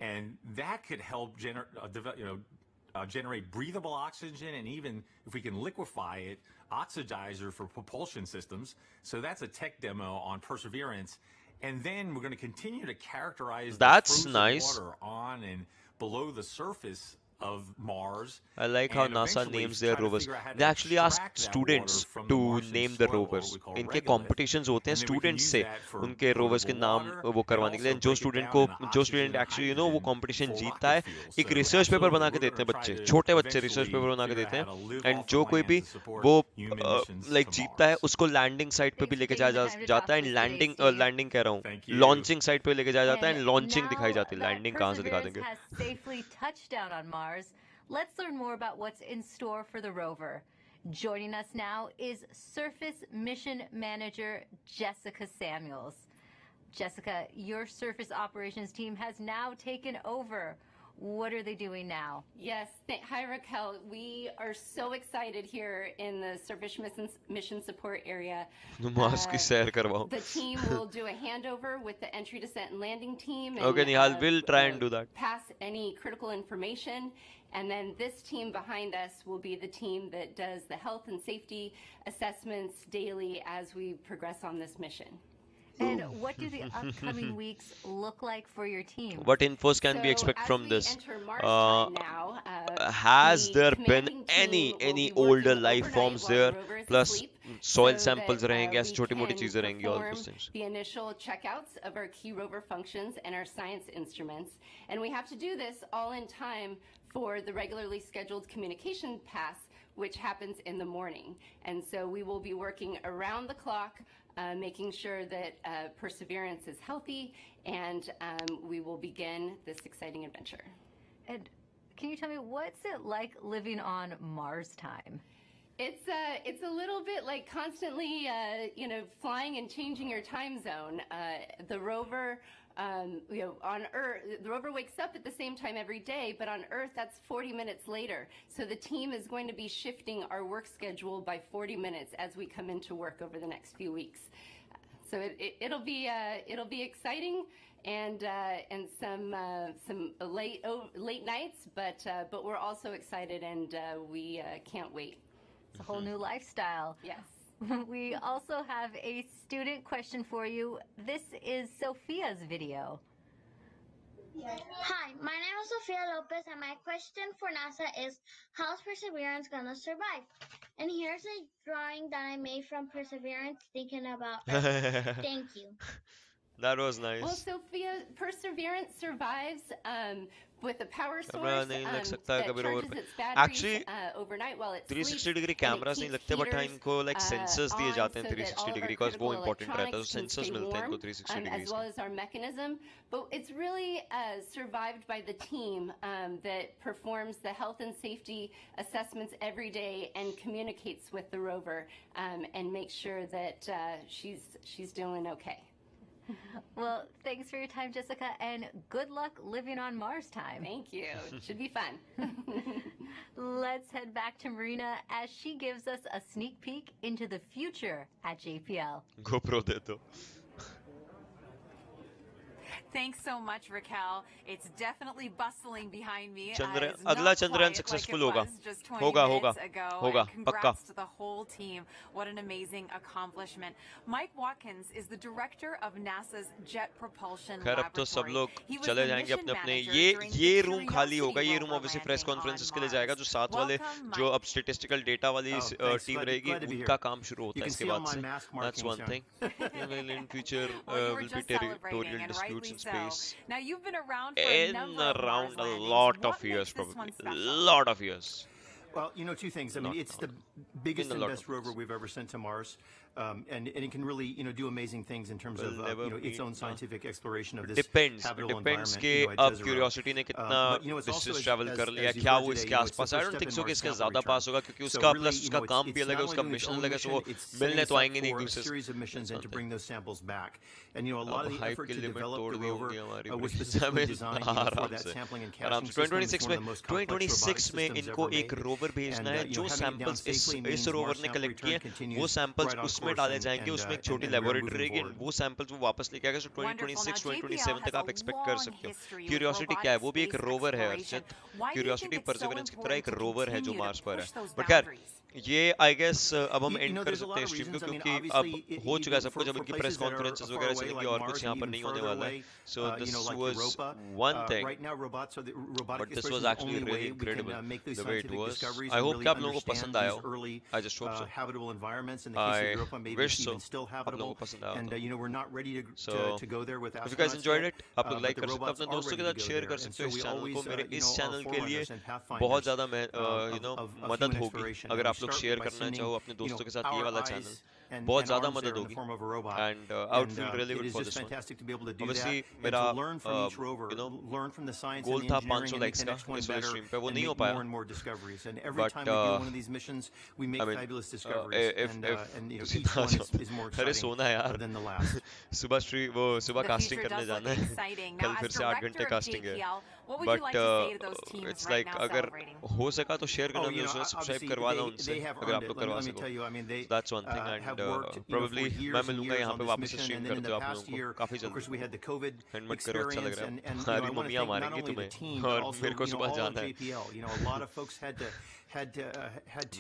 and that could help generate breathable oxygen, and even if we can liquefy it, oxidizer for propulsion systems. So that's a tech demo on Perseverance. And then we're going to continue to characterize the frozen water on and below the surface of Mars. I like how NASA names their rovers. They actually ask students to name the rovers. इनके competitions होते हैं students से उनके rovers के नाम वो करवाने के लिए. जो student actually वो competition जीतता है, एक research paper बना के देते हैं बच्चे, छोटे बच्चे research paper बना के देते हैं. And जो कोई भी वो like जीतता है, उसको landing site पे भी लेके जाता है. landing कह रहा हूँ, launching site पे लेके जाता है, and launching दिखाई जाती है. Landing कहाँ से दिखा देंगे? Has safely touched down on Mars. Let's learn more about what's in store for the rover. Joining us now is Surface Mission Manager Jessica Samuels. Jessica, your surface operations team has now taken over. What are they doing now? Yes. Hi, Raquel. We are so excited here in the Surface Mission Support area. The team will do a handover with the entry, descent, and landing team. And, okay, Nihal, we'll try and do that. Pass any critical information. And then this team behind us will be the team that does the health and safety assessments daily as we progress on this mission. And what do the upcoming weeks look like for your team? What infos can we expect from this? Has there been any older life forms there? Plus soil samples रहेंगे, ऐसी छोटी-मोटी चीजें रहेंगी, all those things. The initial checkouts of our key rover functions and our science instruments, and we have to do this all in time for the regularly scheduled communication pass, which happens in the morning. And so we will be working around the clock, making sure that Perseverance is healthy, and we will begin this exciting adventure. And can you tell me, what's it like living on Mars time? It's a little bit like constantly, flying and changing your time zone. The rover, on Earth, the rover wakes up at the same time every day, but on Earth, that's 40 minutes later. So the team is going to be shifting our work schedule by 40 minutes as we come into work over the next few weeks. So it'll be exciting and some late nights, but we're also excited and we can't wait. It's a whole new lifestyle. Yes. We also have a student question for you. This is Sophia's video. Hi, my name is Sophia Lopez, and my question for NASA is, how's Perseverance gonna survive? And here's a drawing that I made from Perseverance thinking about Earth. Thank you. That was nice. Well, Sophia, Perseverance survives with a power camera source नहीं लग सकता है that कभी rover charges पे its batteries actually overnight while it 360 sleeps, degree and it cameras नहीं keeps लगते but हाँ heaters इनको लाइक सेंसर्स दिए on जाते हैं so that 360 all of our degree because वो critical इंपॉर्टेंट रहता है तो electronics can सेंसर्स stay मिलते हैं warm, इनको 360 as डिग्रीज well के as our mechanism. But it's really survived by the team that performs the health and safety assessments every day and communicates with the rover and makes sure that she's doing okay. Well, thanks for your time, Jessica, and good luck living on Mars time. Thank you. Should be fun. Let's head back to Marina as she gives us a sneak peek into the future at JPL. GoPro दे दो Thanks so much, Raquel. It's definitely bustling behind me. Chandrayaan It's not अगला Chandrayaan quiet successful like it होगा was just 20 होगा minutes ago. होगा And पक्का congrats to the whole team. What an amazing accomplishment. Mike Watkins is the director of NASA's Jet Propulsion खैर अब तो सब Laboratory. लोग He was चले the जाएंगे mission अपने अपने manager ये during ये the रूम खाली होगा Curiosity ये room rover obviously press landing conferences on के लिए जाएगा जो Mars. साथ वाले Welcome, जो Mike. अब स्टैटिस्टिकल डेटा वाली Oh, thanks. टीम Glad रहेगी to be उनका here. काम शुरू You होता है can इसके see all बाद my से mask that's markings one now. thing in future Well, you were will be just celebrating, territorial and disputes rightly in so. space Now, you've been around for a in number of Mars around a landings. lot What of years makes this one probably special? lot of years Well, you know, two things. I mean, Not it's all. the biggest Been a and lot best of rover we've ever sent to Mars, and it can really, you know, do amazing things in terms will of never you know its meet own scientific exploration of this depends habitable depends environment. के You know, it अब does curiosity ने कितना but you know, it's also distance travel कर लिया as you क्या heard वो today, इसके you know, it's the आसपास आई first don't step think in सो कि Mars इसके sample ज्यादा return. पास होगा क्योंकि So उसका really, प्लस you उसका know, काम भी it's अलग not है only उसका doing its मिशन own अलग है सो mission, वो it's setting मिलने us तो up आएंगे नहीं एक for a दूसरे से series of missions and to bring those samples back. And you know, a अब lot of the hype effort की to लिमिट develop तोड़ the दी rover होंगी हमारी was पूरी specifically जमीन designed, you know, for आराम that से sampling and आराम casting से system. It's one of the most complex robotic 2026 में systems इनको ever एक made. रोवर भेजना And है you जो know, having it down samples safely इस means रोवर Mars ने sample कलेक्ट किए return वो continues सैंपल्स right on उसमें course डाले जाएंगे उसमें एक छोटी and we're लेबोरेटरी moving रहेगी forward. वो सैंपल्स वो वापस लेके आएगा सो Wonderful. Now, 2026 JPL 2027 has तक a आप एक्सपेक्ट कर long सकते हो history with क्यूरियोसिटी robotic क्या है वो भी एक space रोवर है exploration. Archit Why do you curiosity think it's so perseverance की तरह important एक to रोवर है जो continue to मार्स पर है push those बट खैर boundaries? ये आई गेस अब हम You एंड know, कर there's a सकते lot हैं of स्ट्रीम को reasons. I mean, क्योंकि obviously, अब हो चुका है सब कुछ अब for इनकी press places that are conferences far वगैरह away, चलेंगी like और Mars कुछ and यहाँ पर even नहीं होने further वाला है away, so you this know, like was Europa. One thing Right now, robots are the robotic But this exploration was is the actually only really way we can incredible make those the way it scientific was. discoveries I and hope really कि आप लोगों को understand पसंद आया these हो. early I just hope so. habitable environments. In the case I of Europa, maybe wish it's so. even still आप लोगों habitable. को पसंद आया And होगा. you know, we're not ready So, to go there with if you guys astronauts enjoyed yet, it, आप लोग but like the कर सकते हो robots अपने are दोस्तों के ready to साथ go शेयर there. कर And सकते so हो इस we चैनल को always, मेरे you इस know, are चैनल के लिए forerunners and बहुत pathfinders ज़्यादा मैं of मदद human होगी exploration. अगर And we आप लोग start शेयर by करना sending, चाहो अपने you दोस्तों know, के साथ ये our वाला eyes चैनल and बहुत ज़्यादा arms there मदद in the होगी form of a robot. and I would And feel really it good is for just this one. fantastic to be able to do Obviously that and मेरा to learn from each rover, you know learn from the science goal and the था engineering 500 and make likes the का next one इस वाले better stream पे वो and नहीं हो make पाया more and more discoveries. And every but time we do one of these missions, we make I mean fabulous discoveries. if And you know, किसी each तरह one जाओ is more अरे exciting सोना यार than the last. सुबह वो सुबह The casting future करने does look जाना है exciting. कल Now, फिर as से 8 घंटे director of कास्टिंग है JPL, what would you like to say to those teams it's right like now अगर celebrating? हो सका तो शेयर Oh, करना you know, सब्सक्राइब obviously करवाना उनसे they have अगर earned आप it. लोग करवा Let me सको tell you, I mean, they so that's one thing and have worked, you know, probably for years मैं and मिलूंगा years यहाँ on पे this वापस से mission. Stream And then in करते the हो आप past लोगों year, को काफी of course, जल्दी we had the COVID handmade करो अच्छा लग experience, रहा है and you know, हमारी I want to मम्मियाँ thank not मारेंगी only the तुम्हें team, but और also, मेरे को you know, सुबह all of जाना है JPL. You know, a lot of folks had to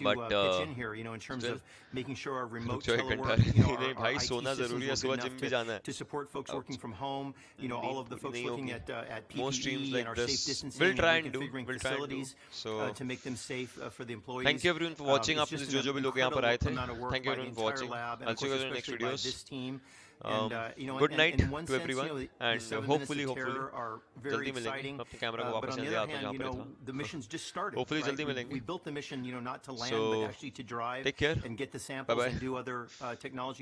but pitch in here, you know, in terms still of making sure our remote जो एक घंटा telework, you know, नहीं our भाई IT सोना systems जरूरी है were सुबह good जिम enough भी जाना है to support folks working from home. You know, all of the folks नहीं looking होगी at more streams PPE like and our safe this distancing we'll and try and do reconfiguring we'll try and do facilities so to make them safe for the employees. thank you everyone for watching It's आप just जो an लोग यहाँ पर आए थे incredible amount of work thank you by the everyone for entire watching lab, and I'll of see you course, guys in the next especially by videos this team. And you know, good and night in one to sense, everyone you know, the and 7 hopefully minutes of hopefully terror are very जल्दी मिलेंगे exciting. मैं अपने camera को But वापस on the यहाँ other पे hand, जहाँ you पर know, था the mission's just started. hopefully Right? जल्दी मिलेंगे We built the mission, you know, not to land, so but actually to drive take care and get the bye samples bye and do other technology.